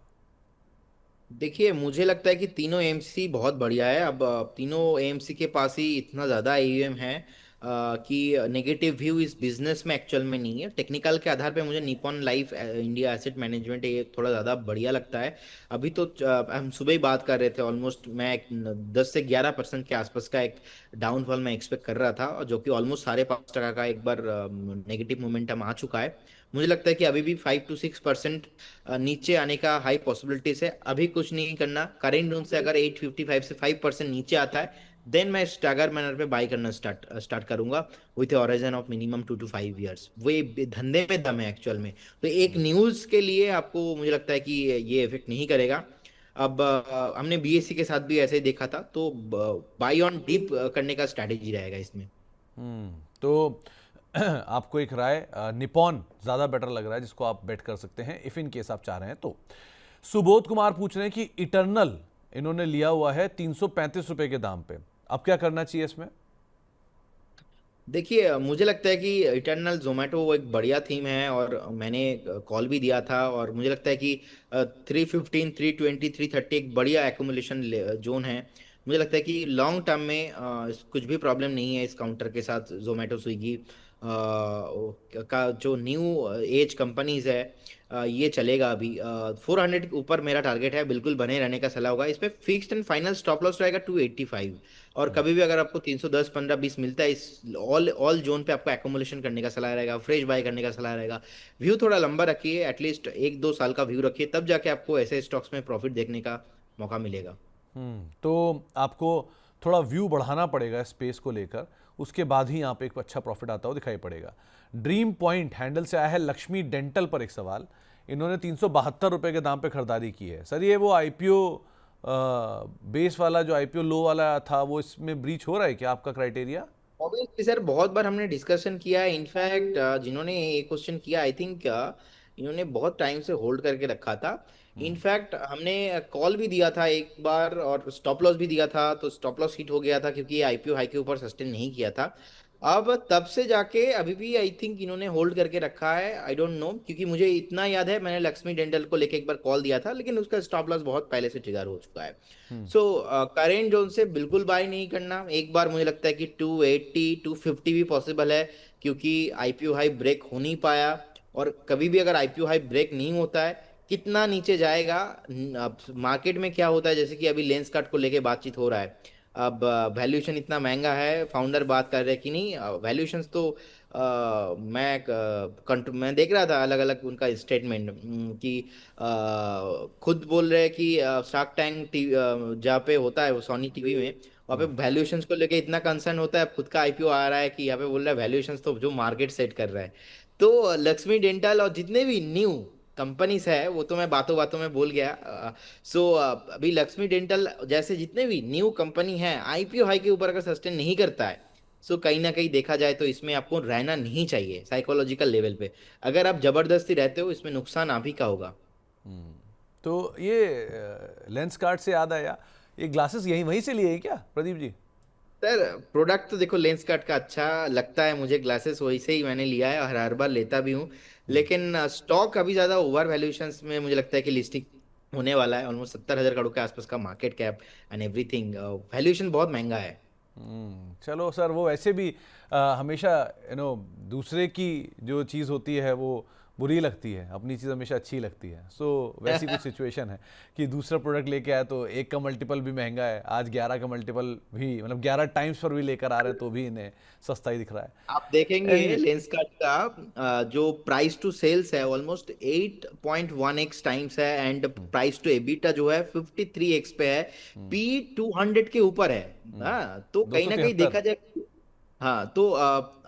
Speaker 2: देखिए, मुझे लगता है कि तीनों एएमसी बहुत बढ़िया है। अब तीनों एएमसी के पास ही इतना ज़्यादा एयूएम है कि नेगेटिव व्यू इस बिजनेस में एक्चुअल में नहीं है। टेक्निकल के आधार पे मुझे Nippon life India asset management ये थोड़ा ज़्यादा बढ़िया लगता है। अभी तो हम सुबह ही बात कर रहे थे, ऑलमोस्ट मैं एक 10 से 11% के आसपास का एक डाउनफॉल मैं एक्सपेक्ट कर रहा था, और जो कि ऑलमोस्ट 5.5% का एक बार नेगेटिव मोमेंटम आ चुका है। मुझे लगता है कि अभी भी 5 to 6% नीचे आने का हाई पॉसिबिलिटीज है। अभी कुछ नहीं करना, करेंट जोन से अगर 855 से 5% नीचे आता है, देन मैं स्टैगर मैनर पे बाई करना स्टार्ट करूंगा, with horizon of minimum 2 to 5 years। वो ये धंधे में दम है एक्चुअल में। तो एक न्यूज के लिए आपको मुझे लगता है कि ये इफेक्ट नहीं करेगा। अब हमने बीएससी के साथ भी ऐसे ही देखा था, तो बाई ऑन डीप करने का स्ट्रैटेजी रहेगा इसमें।
Speaker 1: तो आपको एक राय निपॉन ज़्यादा बेटर लग रहा है, जिसको आप बेट कर सकते हैं इफ़ इन केस आप चाह रहे हैं तो। सुबोध कुमार पूछ रहे हैं कि इटर्नल इन्होंने लिया हुआ है 335 रुपये के दाम पे, अब क्या करना चाहिए इसमें?
Speaker 2: देखिए, मुझे लगता है कि इटर्नल जोमेटो वो एक बढ़िया थीम है, और मैंने कॉल भी दिया था, और मुझे लगता है कि 315 320 330 एक बढ़िया एकोमुलेशन जोन है। मुझे लगता है कि लॉन्ग टर्म में कुछ भी प्रॉब्लम नहीं है इस काउंटर के साथ, जोमेटो स्विगी। का जो न्यू एज कंपनीज है, ये चलेगा अभी। 400 के ऊपर मेरा टारगेट है, बिल्कुल बने रहने का सलाह होगा। इस पे fixed and final stop loss रहेगा 285। और कभी भी अगर आपको 310, 15, 20 मिलता है, इस ऑल ऑल जोन पे आपको एकोमोलेशन करने का सलाह रहेगा, फ्रेश बाय करने का सलाह रहेगा। व्यू थोड़ा लंबा रखिए, एटलीस्ट 1-2 साल का व्यू रखिए, तब जाके आपको ऐसे स्टॉक्स में प्रॉफिट देखने का मौका मिलेगा।
Speaker 1: तो आपको थोड़ा व्यू बढ़ाना पड़ेगा स्पेस को लेकर, उसके बाद ही यहाँ पे एक अच्छा प्रॉफिट आता हुआ दिखाई पड़ेगा। ड्रीम पॉइंट हैंडल से आया है लक्ष्मी डेंटल पर एक सवाल। इन्होंने 372 रुपए के दाम पे खरीदारी की है। सर ये वो आईपीओ बेस वाला जो आईपीओ लो वाला था वो इसमें ब्रीच हो रहा है क्या आपका क्राइटेरिया?
Speaker 2: ऑब्वियसली सर, बहुत बार हमने डिस्कशन किया है। इनफैक्ट जिन्होंने ये क्वेश्चन किया, आई थिंक इन्होंने बहुत टाइम से होल्ड करके रखा था। इनफैक्ट हमने कॉल भी दिया था एक बार और स्टॉप लॉस भी दिया था, तो स्टॉप लॉस हिट हो गया था क्योंकि ये आईपीओ हाई के ऊपर सस्टेन नहीं किया था। अब तब से जाके अभी भी आई थिंक इन्होंने होल्ड करके रखा है, आई डोंट नो, क्योंकि मुझे इतना याद है मैंने लक्ष्मी डेंटल को लेके एक बार कॉल दिया था, लेकिन उसका स्टॉप लॉस बहुत पहले से ट्रिगर हो चुका है। सो करेंट जोन से बिल्कुल बाय नहीं करना। एक बार मुझे लगता है कि 280, 250 भी पॉसिबल है, क्योंकि आईपीओ हाई ब्रेक हो नहीं पाया। और कभी भी अगर आईपीओ हाई ब्रेक नहीं होता है, कितना नीचे जाएगा, अब मार्केट में क्या होता है, जैसे कि अभी लेंस कार्ट को लेके बातचीत हो रहा है। अब वैल्यूएशन इतना महंगा है, फाउंडर बात कर रहे हैं कि नहीं, वैल्यूएशंस तो मैं देख रहा था अलग अलग उनका स्टेटमेंट, कि खुद बोल रहे हैं कि शार्क टैंक जहाँ पे होता है वो सोनी टीवी में, वहाँ पे वैल्यूएशंस को लेके इतना कंसर्न होता है। अब खुद का आईपीओ आ रहा है कि यहाँ पे बोल रहा है वैल्यूएशंस तो जो मार्केट सेट कर रहा है। तो लक्ष्मी डेंटल और जितने भी न्यू कंपनीज है वो तो मैं बातों बातों में बोल गया। सो अभी लक्ष्मी डेंटल जैसे जितने भी न्यू कंपनी है, आईपीओ हाई के ऊपर अगर सस्टेन नहीं करता है, सो कहीं ना कहीं देखा जाए तो इसमें आपको रहना नहीं चाहिए साइकोलॉजिकल लेवल पे। अगर आप जबरदस्ती रहते हो, इसमें नुकसान आप ही का होगा।
Speaker 1: तो ये लेंस कार्ड से याद आया, ये ग्लासेस यहीं वहीं से लिए हैं क्या प्रदीप जी?
Speaker 2: सर प्रोडक्ट तो देखो लेंस कार्ट का अच्छा लगता है मुझे, ग्लासेस वही से ही मैंने लिया है और हर हर बार लेता भी हूँ। लेकिन स्टॉक अभी ज्यादा ओवर वैल्यूएशंस में मुझे लगता है कि लिस्टिंग होने वाला है। ऑलमोस्ट 70,000 करोड़ के आसपास का market cap and everything, valuation बहुत महंगा है।
Speaker 1: चलो सर, वो वैसे भी हमेशा दूसरे की जो चीज़ होती है वो बुरी लगती है, अपनी चीज़ हमेशा अच्छी लगती है। सो वैसी कुछ सिचुएशन है कि दूसरा प्रोडक्ट लेके आया तो एक का मल्टीपल भी महंगा है, आज 11 का मल्टीपल भी, मतलब 11 टाइम्स पर भी लेकर आ रहे हैं तो भी इन्हें सस्ता ही दिख रहा है।
Speaker 2: आप देखेंगे
Speaker 1: एनीवे,
Speaker 2: लेंस कार्ट का जो प्राइस टू सेल्स है ऑलमोस्ट 8.1x टाइम्स है, एंड प्राइस टू एबिटा जो है 53x पे है। पी 200 के ऊपर है। हाँ, तो
Speaker 1: दो
Speaker 2: कहीं
Speaker 1: सौ
Speaker 2: ना कहीं
Speaker 1: तिहत्तर
Speaker 2: देखा जाए, हाँ, तो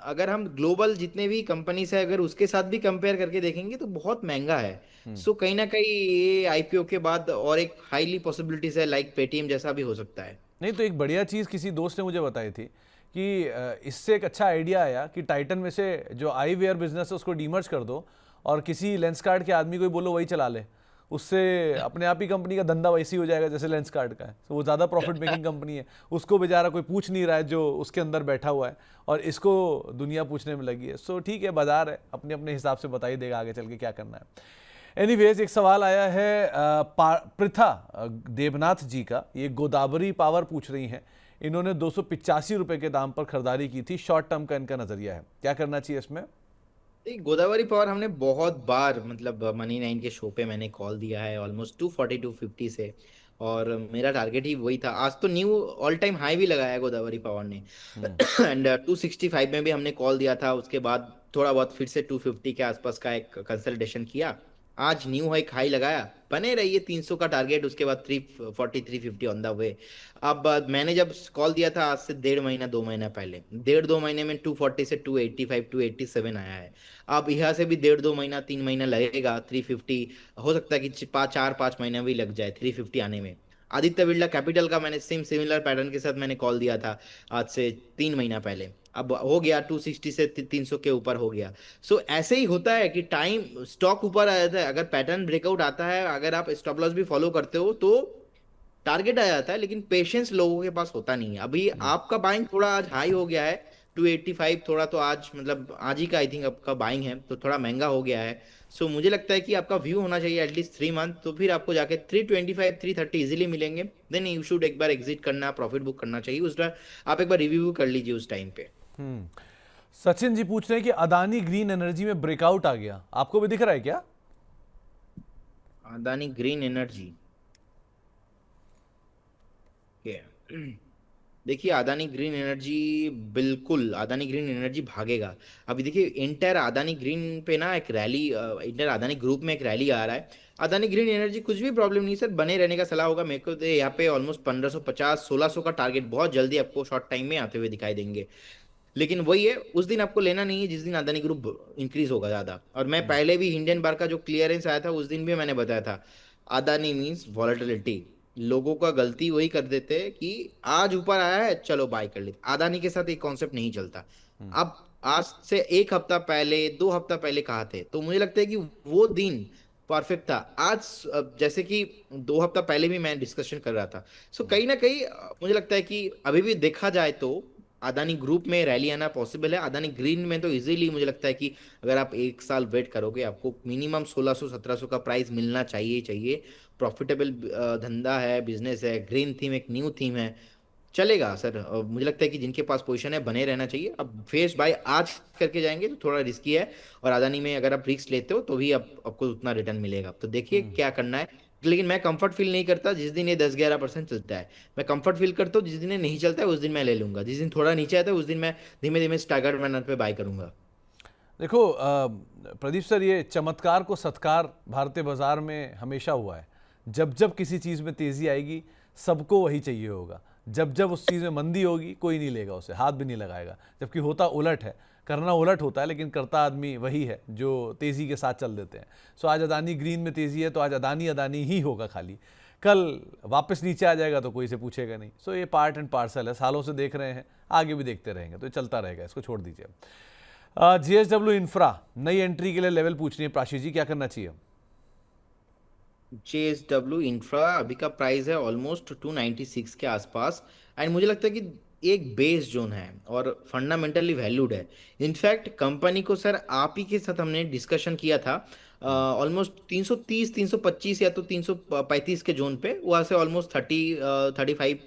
Speaker 2: अगर हम ग्लोबल जितने भी कंपनीज है अगर उसके साथ भी कंपेयर करके देखेंगे तो बहुत महंगा है। सो कहीं ना कहीं ये आईपीओ के बाद और एक हाईली पॉसिबिलिटीज है, लाइक पेटीएम जैसा भी हो सकता है।
Speaker 1: नहीं तो एक बढ़िया चीज़ किसी दोस्त ने मुझे बताई थी कि इससे एक अच्छा आइडिया आया कि टाइटन में से जो आई वेयर बिजनेस है उसको डीमर्ज कर दो और किसी लेंस कार्ड के आदमी को ही बोलो वही चला ले। उससे अपने आप ही कंपनी का धंधा वैसे ही हो जाएगा जैसे लेंस कार्ड का है। तो वो ज़्यादा प्रॉफिट मेकिंग कंपनी है, उसको बेचारा कोई पूछ नहीं रहा है जो उसके अंदर बैठा हुआ है, और इसको दुनिया पूछने में लगी है। सो ठीक है, बाजार है, अपने अपने हिसाब से बता ही देगा आगे चल के क्या करना है। एनीवेज, एक सवाल आया है पृथा देवनाथ जी का। ये गोदावरी पावर पूछ रही हैं। इन्होंने 285 रुपए के दाम पर खरीदारी की थी। शॉर्ट टर्म का इनका नजरिया है, क्या करना चाहिए इसमें?
Speaker 2: गोदावरी पावर हमने बहुत बार, मतलब मनी नाइन के शो पे मैंने कॉल दिया है ऑलमोस्ट 240-250 से, और मेरा टारगेट ही वही था। आज तो न्यू ऑल टाइम हाई भी लगाया है गोदावरी पावर ने। एंड 265 में भी हमने कॉल दिया था, उसके बाद थोड़ा बहुत फिर से 250 के आसपास का एक कंसल्टेशन किया। आज न्यू एक हाई लगाया, बने रहिए 300 का टारगेट, उसके बाद 340, 350 ऑन द वे। अब मैंने जब कॉल दिया था आज से 1.5 महीना 2 महीना पहले, 1.5-2 महीने में 240 से 285, 287 आया है। अब यहाँ से भी 1.5-2 महीना 3 महीना लगेगा 350। हो सकता है कि 4-5 महीना भी लग जाए 350 आने में। आदित्य बिरला कैपिटल का मैंने सेम सिमिलर पैटर्न के साथ मैंने कॉल दिया था आज से 3 महीना पहले। अब हो गया 260 से 300 के ऊपर हो गया। सो ऐसे ही होता है कि टाइम स्टॉक ऊपर आ जाता है, अगर पैटर्न ब्रेकआउट आता है, अगर आप स्टॉप लॉस भी फॉलो करते हो तो टारगेट आ जाता है, लेकिन पेशेंस लोगों के पास होता नहीं है। अभी आपका बाइंग थोड़ा आज हाई हो गया है 285, थोड़ा तो आज मतलब आज ही का आई थिंक आपका बाइंग है तो थोड़ा महंगा हो गया है। सो मुझे लगता है कि आपका व्यू होना चाहिए एटलीस्ट 3 मंथ, तो फिर आपको जाके 325, 330 इजीली मिलेंगे। देन यू शुड एक बार एग्जिट करना, प्रॉफिट बुक करना चाहिए उस टाइम। आप एक बार रिव्यू कर लीजिए उस टाइम पे।
Speaker 1: सचिन जी पूछ रहे हैं कि अदानी ग्रीन एनर्जी में ब्रेकआउट आ गया, आपको भी दिख रहा है क्या?
Speaker 2: अदानी ग्रीन एनर्जी के देखिए, अदानी ग्रीन एनर्जी, बिल्कुल अदानी ग्रीन एनर्जी भागेगा। अभी देखिए इंटर अदानी ग्रीन पे ना एक रैली, इंटर अदानी ग्रुप में एक रैली आ रहा है। अदानी ग्रीन एनर्जी कुछ भी प्रॉब्लम नहीं सर, बने रहने का सलाह होगा मेरे को। तो यहाँ पे ऑलमोस्ट 1550 1600 का टारगेट बहुत जल्दी आपको शॉर्ट टाइम में आते हुए दिखाई देंगे। लेकिन वही है, उस दिन आपको लेना नहीं है जिस दिन अदानी ग्रुप इंक्रीज होगा ज्यादा। और मैं पहले भी इंडियन बार का जो क्लियरेंस आया था उस दिन भी मैंने बताया था, अदानी मीन्स वॉलेटिलिटी। लोगों का गलती वही कर देते हैं कि आज ऊपर आया है चलो बाय कर लेते, अदानी के साथ एक कॉन्सेप्ट नहीं चलता। अब आज से एक हफ्ता पहले, 2 हफ्ता पहले कहा थे, तो मुझे लगता है कि वो दिन परफेक्ट था। आज जैसे कि 2 हफ्ता पहले भी मैं डिस्कशन कर रहा था। सो कहीं ना कहीं मुझे लगता है कि अभी भी देखा जाए तो अदानी ग्रुप में रैली आना पॉसिबल है। अदानी ग्रीन में तो इजीली मुझे लगता है कि अगर आप एक साल वेट करोगे आपको मिनिमम 1600 1700 का प्राइस मिलना चाहिए चाहिए। प्रॉफिटेबल धंधा है, बिजनेस है, ग्रीन थीम एक न्यू थीम है, चलेगा सर। मुझे लगता है कि जिनके पास पोजीशन है बने रहना चाहिए। अब फेस बाय आज करके जाएंगे तो थोड़ा रिस्की है, और अदानी में अगर आप रिस्क लेते हो तो भी आपको उतना रिटर्न मिलेगा। तो देखिए क्या करना है। लेकिन मैं कंफर्ट फील नहीं करता जिस दिन ये 10-11% चलता है। मैं कंफर्ट फील करता हूँ जिस दिन ये नहीं चलता है उस दिन मैं ले लूंगा, जिस दिन थोड़ा नीचे आता है उस दिन मैं धीमे धीमे स्टैगर्ड मैनर पे बाय करूंगा।
Speaker 1: देखो प्रदीप सर, ये चमत्कार को सत्कार भारतीय बाजार में हमेशा हुआ है। जब जब किसी चीज़ में तेज़ी आएगी सबको वही चाहिए होगा, जब जब उस चीज़ में मंदी होगी कोई नहीं लेगा उसे, हाथ भी नहीं लगाएगा। जबकि होता उलट है, करना उलट होता है, लेकिन करता आदमी वही है जो तेज़ी के साथ चल देते हैं। सो आज अदानी ग्रीन में तेज़ी है तो आज अदानी अदानी ही होगा खाली। कल वापस नीचे आ जाएगा तो कोई से पूछेगा नहीं। सो ये पार्ट एंड पार्सल है, सालों से देख रहे हैं, आगे भी देखते रहेंगे, तो ये चलता रहेगा, इसको छोड़ दीजिए। जेएसडब्ल्यू इंफ्रा नई एंट्री के लिए लेवल पूछ रही है प्राशी जी, क्या करना चाहिए?
Speaker 2: JSW इंफ्रा अभी का प्राइस है ऑलमोस्ट 296 के आसपास। एंड मुझे लगता है कि एक बेस जोन है और फंडामेंटली वैल्यूड है। इनफैक्ट कंपनी को सर आप ही के साथ हमने डिस्कशन किया था, ऑलमोस्ट 330 325 या तो 335 के जोन पे, वहां से ऑलमोस्ट 35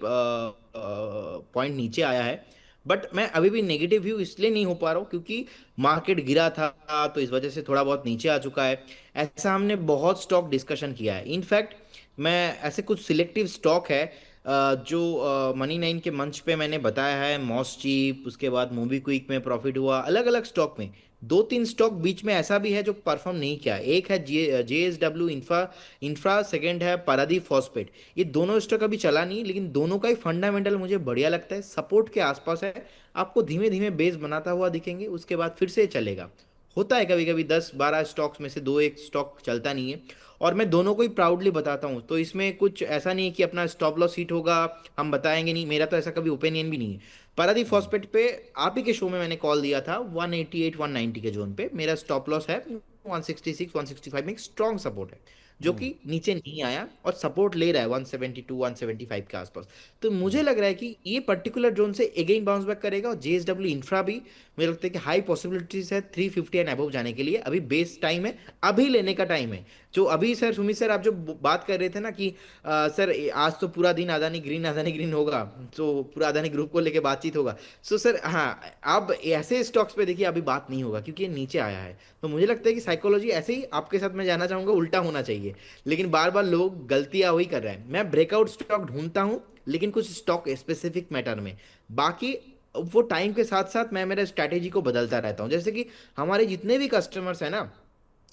Speaker 2: पॉइंट नीचे आया है। बट मैं अभी भी नेगेटिव व्यू इसलिए नहीं हो पा रहा हूँ क्योंकि मार्केट गिरा था, तो इस वजह से थोड़ा बहुत नीचे आ चुका है। ऐसा हमने बहुत स्टॉक डिस्कशन किया है। इनफैक्ट मैं ऐसे कुछ सिलेक्टिव स्टॉक है जो मनी नाइन के मंच पे मैंने बताया है, मॉस चीप, उसके बाद मूवी क्विक में प्रॉफिट हुआ, अलग अलग स्टॉक में 2-3 स्टॉक बीच में ऐसा भी है जो परफॉर्म नहीं किया। एक है JSW इंफ्रा, सेकंड है पारादीप फॉस्फेट। ये दोनों स्टॉक अभी चला नहीं, लेकिन दोनों का ही फंडामेंटल मुझे बढ़िया लगता है, सपोर्ट के आसपास है। आपको धीमे धीमे बेस बनाता हुआ दिखेंगे, उसके बाद फिर से चलेगा। होता है कभी कभी 10-12 स्टॉक्स में से दो एक स्टॉक चलता नहीं है, और मैं दोनों को ही प्राउडली बताता हूँ। तो इसमें कुछ ऐसा नहीं है कि अपना स्टॉप लॉस हिट होगा हम बताएंगे नहीं, मेरा तो ऐसा कभी ओपिनियन भी नहीं है। पारादीप फॉस्फेट पे आप ही के शो में मैंने कॉल दिया था 188 190 के जोन पे, मेरा स्टॉप लॉस है 166 165 में, एक स्ट्रॉन्ग सपोर्ट है जो कि नीचे नहीं आया और सपोर्ट ले रहा है 172 175 के आसपास। तो मुझे लग रहा है कि ये पर्टिकुलर जोन से अगेन बाउंस बैक करेगा। और JSW इंफ्रा भी मुझे लगता है कि हाई पॉसिबिलिटीज है 350 एंड अबव जाने के लिए। अभी बेस टाइम है, अभी लेने का टाइम है। जो अभी सर सुमित सर आप जो बात कर रहे थे ना कि सर आज तो पूरा दिन अदानी ग्रीन होगा, तो पूरा अदानी ग्रुप को लेके बातचीत होगा। सो सर हाँ, अब ऐसे स्टॉक्स पे देखिए अभी बात नहीं होगा क्योंकि ये नीचे आया है। तो मुझे लगता है कि साइकोलॉजी ऐसे ही आपके साथ मैं जानना चाहूंगा उल्टा होना चाहिए। लेकिन बार बार लोग गलतियां वही कर रहे हैं। मैं ब्रेकआउट स्टॉक ढूंढता हूँ, लेकिन कुछ स्टॉक स्पेसिफिक मैटर में। बाकी वो टाइम के साथ साथ मैं मेरे स्ट्रैटेजी को बदलता रहता हूँ। जैसे कि हमारे जितने भी कस्टमर्स हैं ना,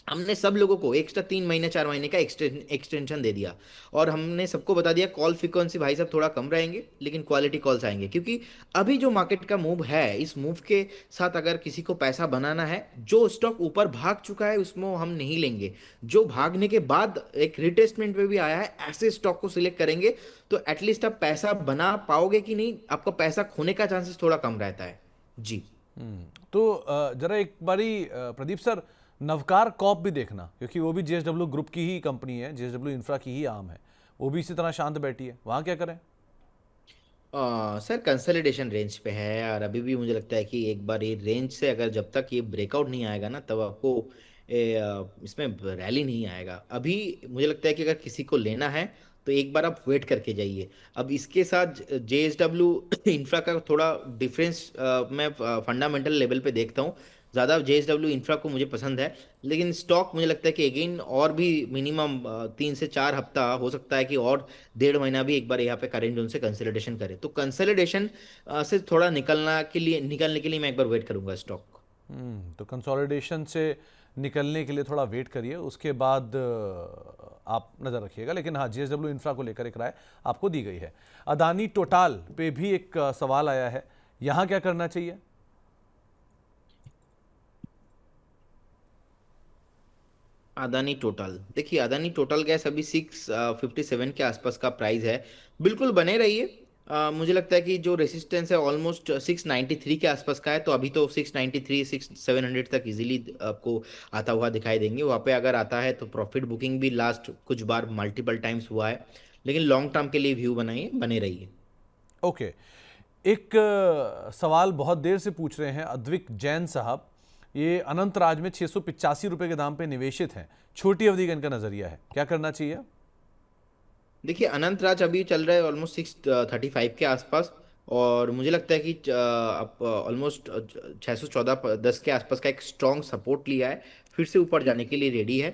Speaker 2: हमने सब लोगों को एक्स्ट्रा 3 महीने 4 महीने का एक्सटेंशन दे दिया। और हमने सबको बता दिया कॉल फ्रिक्वेंसी भाई साहब थोड़ा कम रहेंगे, लेकिन क्वालिटी कॉल्स आएंगे। क्योंकि अभी जो मार्केट का मूव है, इस मूव के साथ अगर किसी को पैसा बनाना है, जो स्टॉक ऊपर भाग चुका है उसमें हम नहीं लेंगे। जो भागने के बाद एक रिटेस्टमेंट में भी आया है, ऐसे स्टॉक को सिलेक्ट करेंगे। तो एटलीस्ट आप पैसा बना पाओगे कि नहीं, आपका पैसा खोने का चांसेस थोड़ा कम रहता है जी।
Speaker 1: तो जरा एक बारी प्रदीप सर, नवकार कॉप भी देखना, क्योंकि वो भी जेएसडब्ल्यू ग्रुप की ही कंपनी है, जेएसडब्ल्यू इंफ्रा की ही आम है, वो भी इसी तरह शांत बैठी है, वहाँ क्या करें?
Speaker 2: सर कंसोलिडेशन रेंज पे है, और अभी भी मुझे लगता है कि एक बार ये रेंज से अगर जब तक ये ब्रेकआउट नहीं आएगा ना, तब आपको इसमें रैली नहीं आएगा। अभी मुझे लगता है कि अगर किसी को लेना है तो एक बार आप वेट करके जाइए। अब इसके साथ JSW इंफ्रा का थोड़ा डिफरेंस मैं फंडामेंटल लेवल पे देखता हूँ। ज़्यादा JSW इंफ्रा को मुझे पसंद है, लेकिन स्टॉक मुझे लगता है कि अगेन और भी मिनिमम 3 से 4 हफ्ता हो सकता है कि और 1.5 महीना भी एक बार यहाँ पे करेंट जोन से कंसोलिडेशन करे। तो कंसोलिडेशन से थोड़ा निकलने के लिए मैं एक बार वेट करूंगा स्टॉक।
Speaker 1: तो कंसोलिडेशन से निकलने के लिए थोड़ा वेट करिए, उसके बाद आप नज़र रखिएगा। लेकिन हाँ, जेएसडब्ल्यू इंफ्रा को लेकर एक राय आपको दी गई है। अदानी टोटाल पे भी एक सवाल आया है, यहाँ क्या करना चाहिए?
Speaker 2: अदानी टोटल, देखिए अदानी टोटल गैस अभी 657 के आसपास का प्राइस है। बिल्कुल बने रहिए। मुझे लगता है कि जो रेसिस्टेंस है ऑलमोस्ट 693 के आसपास का है, तो अभी तो 693 700 तक इजीली आपको आता हुआ दिखाई देंगे। वहाँ पे अगर आता है तो प्रॉफिट बुकिंग भी लास्ट कुछ बार मल्टीपल टाइम्स हुआ है। लेकिन लॉन्ग टर्म के लिए व्यू बनाइए, बने रहिए।
Speaker 1: ओके, एक सवाल बहुत देर से पूछ रहे हैं अद्विक जैन साहब। ये अनंत राज में 685 रुपए के दाम पे निवेशित हैं, छोटी अवधि का इनका नजरिया है, क्या करना चाहिए?
Speaker 2: देखिए अनंत राज अभी चल रहा है ऑलमोस्ट 635 के आसपास, और मुझे लगता है कि आप ऑलमोस्ट 614 10 के आसपास का एक स्ट्रॉन्ग सपोर्ट लिया है, फिर से ऊपर जाने के लिए रेडी है।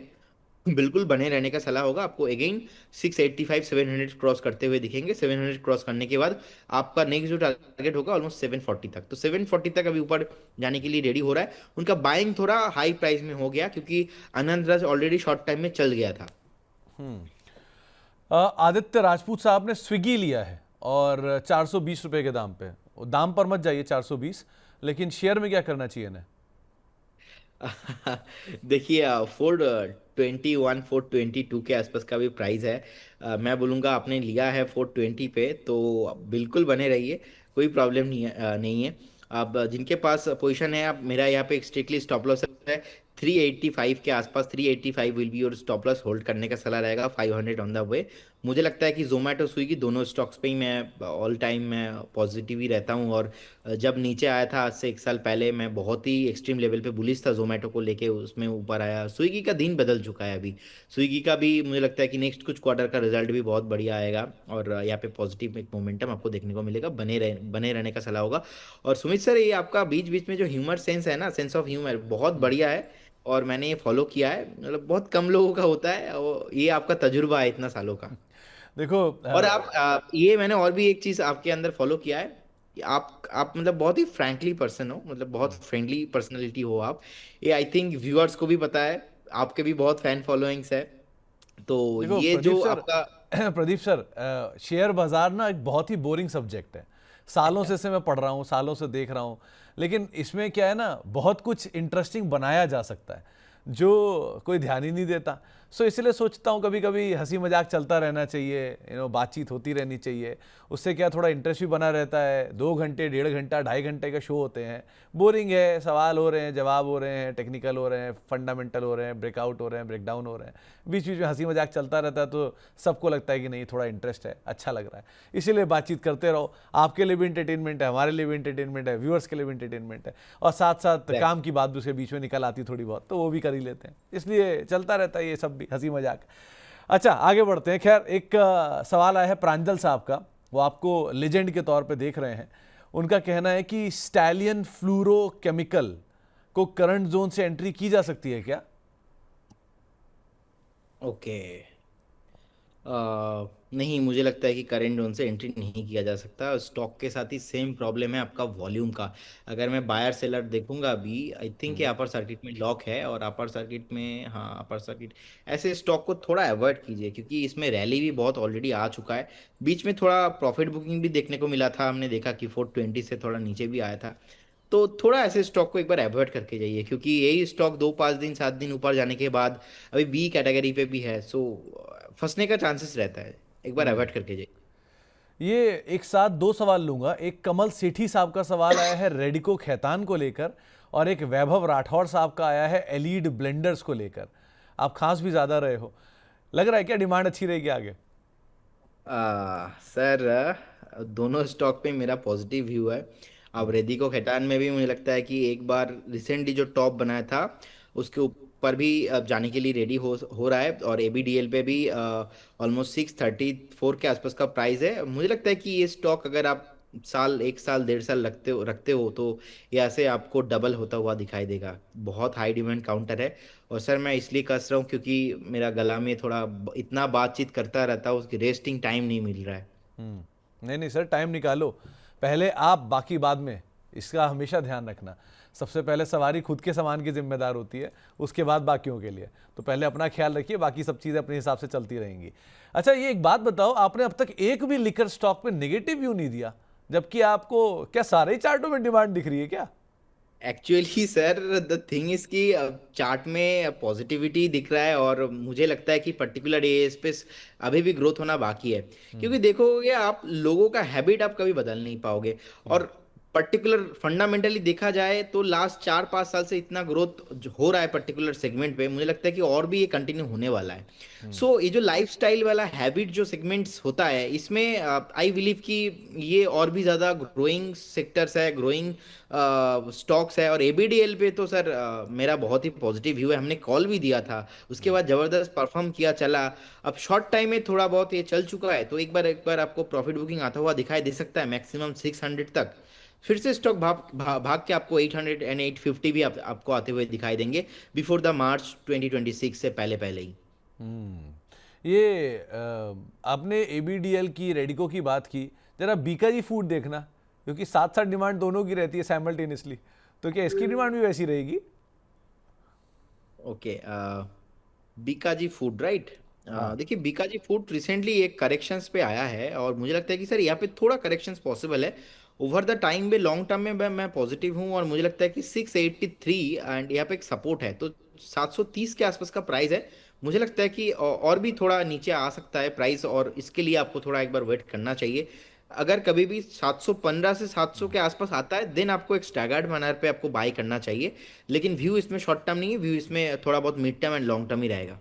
Speaker 2: बिल्कुल बने रहने का सलाह होगा आपको। अगेन 685 700 क्रॉस करते हुए दिखेंगे। 700 क्रॉस करने के बाद आपका नेक्स्ट जो टारगेट होगा ऑलमोस्ट 740 तक, तो 740 तक अभी ऊपर जाने के लिए रेडी हो रहा है। उनका बाइंग थोड़ा हाई प्राइस में हो गया क्योंकि अनंत राज ऑलरेडी शॉर्ट टाइम में चल गया था।
Speaker 1: आदित्य राजपूत साहब ने स्विगी लिया है और 420 रुपए के दाम पे। दाम पर मत जाइए 420, लेकिन शेयर में क्या करना चाहिए इन्हें?
Speaker 2: देखिए 421 422 के आसपास का भी प्राइस है। मैं बोलूँगा आपने लिया है 420 पे, तो बिल्कुल बने रहिए, कोई प्रॉब्लम नहीं है। अब जिनके पास पोजीशन है, आप मेरा यहाँ पे स्ट्रिक्टली स्टॉप लॉस है 385 के आसपास। 385 विल बी और स्टॉप लॉस होल्ड करने का सलाह रहेगा, 500 ऑन द वे। मुझे लगता है कि जोमेटो स्विगी दोनों स्टॉक्स पे ही मैं ऑल टाइम मैं पॉजिटिव ही रहता हूँ। और जब नीचे आया था आज से 1 साल पहले, मैं बहुत ही एक्सट्रीम लेवल पे बुलिश था जोमेटो को लेके, उसमें ऊपर आया। स्विगी का दिन बदल चुका है अभी। स्विगी का भी मुझे लगता है कि नेक्स्ट कुछ क्वार्टर का रिजल्ट भी बहुत बढ़िया आएगा, और यहाँ पे पॉजिटिव एक मोमेंटम आपको देखने को मिलेगा। बने रहने का सलाह होगा। और सुमित सर, ये आपका बीच बीच में जो ह्यूमर सेंस है ना, सेंस ऑफ ह्यूमर बहुत बढ़िया है, और मैंने ये फॉलो किया है। मतलब बहुत कम लोगों का होता है, और ये आपका तजुर्बा है इतना सालों का।
Speaker 1: देखो
Speaker 2: और आप ये मैंने और भी एक चीज आपके अंदर फॉलो किया है कि आप मतलब बहुत ही फ्रैंकली पर्सन हो, मतलब बहुत फ्रेंडली पर्सनालिटी हो आप। ये आई थिंक व्यूअर्स को भी पता है, आपके भी बहुत फैन फॉलोइंग्स है। तो
Speaker 1: देखो
Speaker 2: ये
Speaker 1: प्रदीप
Speaker 2: जो
Speaker 1: सर,
Speaker 2: आपका
Speaker 1: प्रदीप सर, शेयर बाजार ना एक बहुत ही बोरिंग सब्जेक्ट है। सालों से इसे मैं पढ़ रहा हूँ, सालों से देख रहा हूँ, लेकिन इसमें क्या है ना, बहुत कुछ इंटरेस्टिंग बनाया जा सकता है जो कोई ध्यान ही नहीं देता। सो इसलिए सोचता हूँ कभी कभी हंसी मजाक चलता रहना चाहिए, बातचीत होती रहनी चाहिए। उससे क्या थोड़ा इंटरेस्ट भी बना रहता है। 2 घंटे, 1.5 घंटा, 2.5 घंटे का शो होते हैं, बोरिंग है, सवाल हो रहे हैं, जवाब हो रहे हैं, टेक्निकल हो रहे हैं, फंडामेंटल हो रहे हैं, ब्रेकआउट हो रहे हैं, ब्रेकडाउन हो रहे हैं, बीच बीच में हंसी मजाक चलता रहता है, तो सबको लगता है कि नहीं थोड़ा इंटरेस्ट है, अच्छा लग रहा है, इसीलिए बातचीत करते रहो। आपके लिए भी इंटरटेनमेंट है, हमारे लिए भी इंटरटेनमेंट है, व्यूअर्स के लिए भी इंटरटेनमेंट है, और साथ साथ काम की बात भी उसके बीच में निकल आती थोड़ी बहुत, तो वो भी कर ही लेते हैं। इसलिए चलता रहता है ये सब भी हंसी मजाक। अच्छा, आगे बढ़ते हैं। खैर, एक सवाल आया है प्रांजल साहब का, वो आपको लेजेंड के तौर पे देख रहे हैं। उनका कहना है कि स्टैलियन फ्लूरोकेमिकल को करंट जोन से एंट्री की जा सकती है क्या?
Speaker 2: ओके, नहीं, मुझे लगता है कि करेंट जोन से एंट्री नहीं किया जा सकता। स्टॉक के साथ ही सेम प्रॉब्लम है आपका वॉल्यूम का। अगर मैं बायर सेलर देखूंगा अभी, आई थिंक ये अपर सर्किट में लॉक है, और अपर सर्किट में, हाँ अपर सर्किट, ऐसे स्टॉक को थोड़ा अवॉइड कीजिए क्योंकि इसमें रैली भी बहुत ऑलरेडी आ चुका है। बीच में थोड़ा प्रॉफिट बुकिंग भी देखने को मिला था, हमने देखा कि 420 से थोड़ा नीचे भी आया था। तो थोड़ा ऐसे स्टॉक को एक बार अवॉइड करके जाइए, क्योंकि यही स्टॉक 2 5 दिन 7 दिन ऊपर जाने के बाद अभी बी कैटेगरी पे भी है, सो फंसने का चांसेस रहता है। एक बार अवॉइड करके जाइए।
Speaker 1: ये एक साथ दो सवाल लूंगा। एक कमल सेठी साहब का सवाल आया है रेडिको खैतान को लेकर, और एक वैभव राठौर साहब का आया है एलीड ब्लेंडर्स को लेकर। आप खास भी ज्यादा रहे हो, लग रहा है क्या डिमांड अच्छी रहेगी आगे?
Speaker 2: सर, दोनों स्टॉक पे मेरा पॉजिटिव व्यू है। अब रेडिको खैतान में भी मुझे लगता है कि एक बार रिसेंटली जो टॉप बनाया था उसके ऊपर ऊपर भी जाने के लिए रेडी हो रहा है, और एबीडीएल पे भी ऑलमोस्ट 634 के आसपास का प्राइस है। मुझे लगता है कि ये स्टॉक अगर आप साल, एक साल, डेढ़ साल रखते हो तो ये ऐसे आपको डबल होता हुआ दिखाई देगा। बहुत हाई डिमांड काउंटर है। और सर मैं इसलिए कस रहा हूँ क्योंकि मेरा गला में थोड़ा इतना बातचीत करता रहता हूँ, उसकी रेस्टिंग टाइम नहीं मिल रहा है।
Speaker 1: नहीं नहीं सर, टाइम निकालो, पहले आप, बाकी बाद में, इसका हमेशा ध्यान रखना। सबसे पहले सवारी खुद के सामान की जिम्मेदार होती है, उसके बाद बाकियों के लिए। तो पहले अपना ख्याल रखिए, बाकी सब चीज़ें अपने हिसाब से चलती रहेंगी। अच्छा, ये एक बात बताओ, आपने अब तक एक भी लिकर स्टॉक पे नेगेटिव व्यू नहीं दिया, जबकि आपको क्या सारे ही चार्टों में डिमांड दिख रही है क्या?
Speaker 2: Actually sir the thing is कि चार्ट में पॉजिटिविटी दिख रहा है, और मुझे लगता है कि पर्टिकुलर ये पे अभी भी ग्रोथ होना बाकी है। क्योंकि देखोगे आप, लोगों का हैबिट आप कभी बदल नहीं पाओगे। और पर्टिकुलर फंडामेंटली देखा जाए तो लास्ट 4-5 साल से इतना ग्रोथ हो रहा है पर्टिकुलर सेगमेंट पे, मुझे लगता है कि और भी ये कंटिन्यू होने वाला है। सो ये जो लाइफस्टाइल वाला हैबिट जो सेगमेंट्स होता है, इसमें आई बिलीव कि ये और भी ज़्यादा ग्रोइंग सेक्टर्स है, ग्रोइंग स्टॉक्स है। और एबीडीएल पे तो सर मेरा बहुत ही पॉजिटिव व्यू है। हमने कॉल भी दिया था, उसके बाद जबरदस्त परफॉर्म किया चला। अब शॉर्ट टाइम में थोड़ा बहुत ये चल चुका है, तो एक बार आपको प्रॉफिट बुकिंग आता हुआ दिखाई दे सकता है, मैक्सिमम 600 तक। फिर से स्टॉक भाग के आपको 800 एंड 850 भी आपको आते हुए दिखाई देंगे बिफोर द मार्च 2026 से पहले पहले ही।
Speaker 1: ये आपने एबीडीएल की, रेडिको की बात की, जरा बीकाजी फूड देखना, क्योंकि साथ साथ डिमांड दोनों की रहती है साइमल्टेनियसली। तो क्या इसकी डिमांड भी वैसी रहेगी?
Speaker 2: Okay, Bikaji food, right.
Speaker 1: हाँ।
Speaker 2: देखिए बीकाजी फूड रिसेंटली एक करेक्शंस पे आया है, और मुझे लगता है कि सर यहाँ पे थोड़ा करेक्शंस पॉसिबल है। ओवर द टाइम में, लॉन्ग टर्म में मैं पॉजिटिव हूँ, और मुझे लगता है कि 683 एंड यहाँ पे एक सपोर्ट है, तो 730 के आसपास का प्राइस है। मुझे लगता है कि और भी थोड़ा नीचे आ सकता है प्राइस, और इसके लिए आपको थोड़ा एक बार वेट करना चाहिए। अगर कभी भी 715 से 700 के आसपास आता है, देन आपको एक स्टैगर्ड मैनर पे आपको बाय करना चाहिए। लेकिन व्यू इसमें शॉर्ट टर्म नहीं है, व्यू इसमें थोड़ा बहुत mid term and long term ही रहेगा।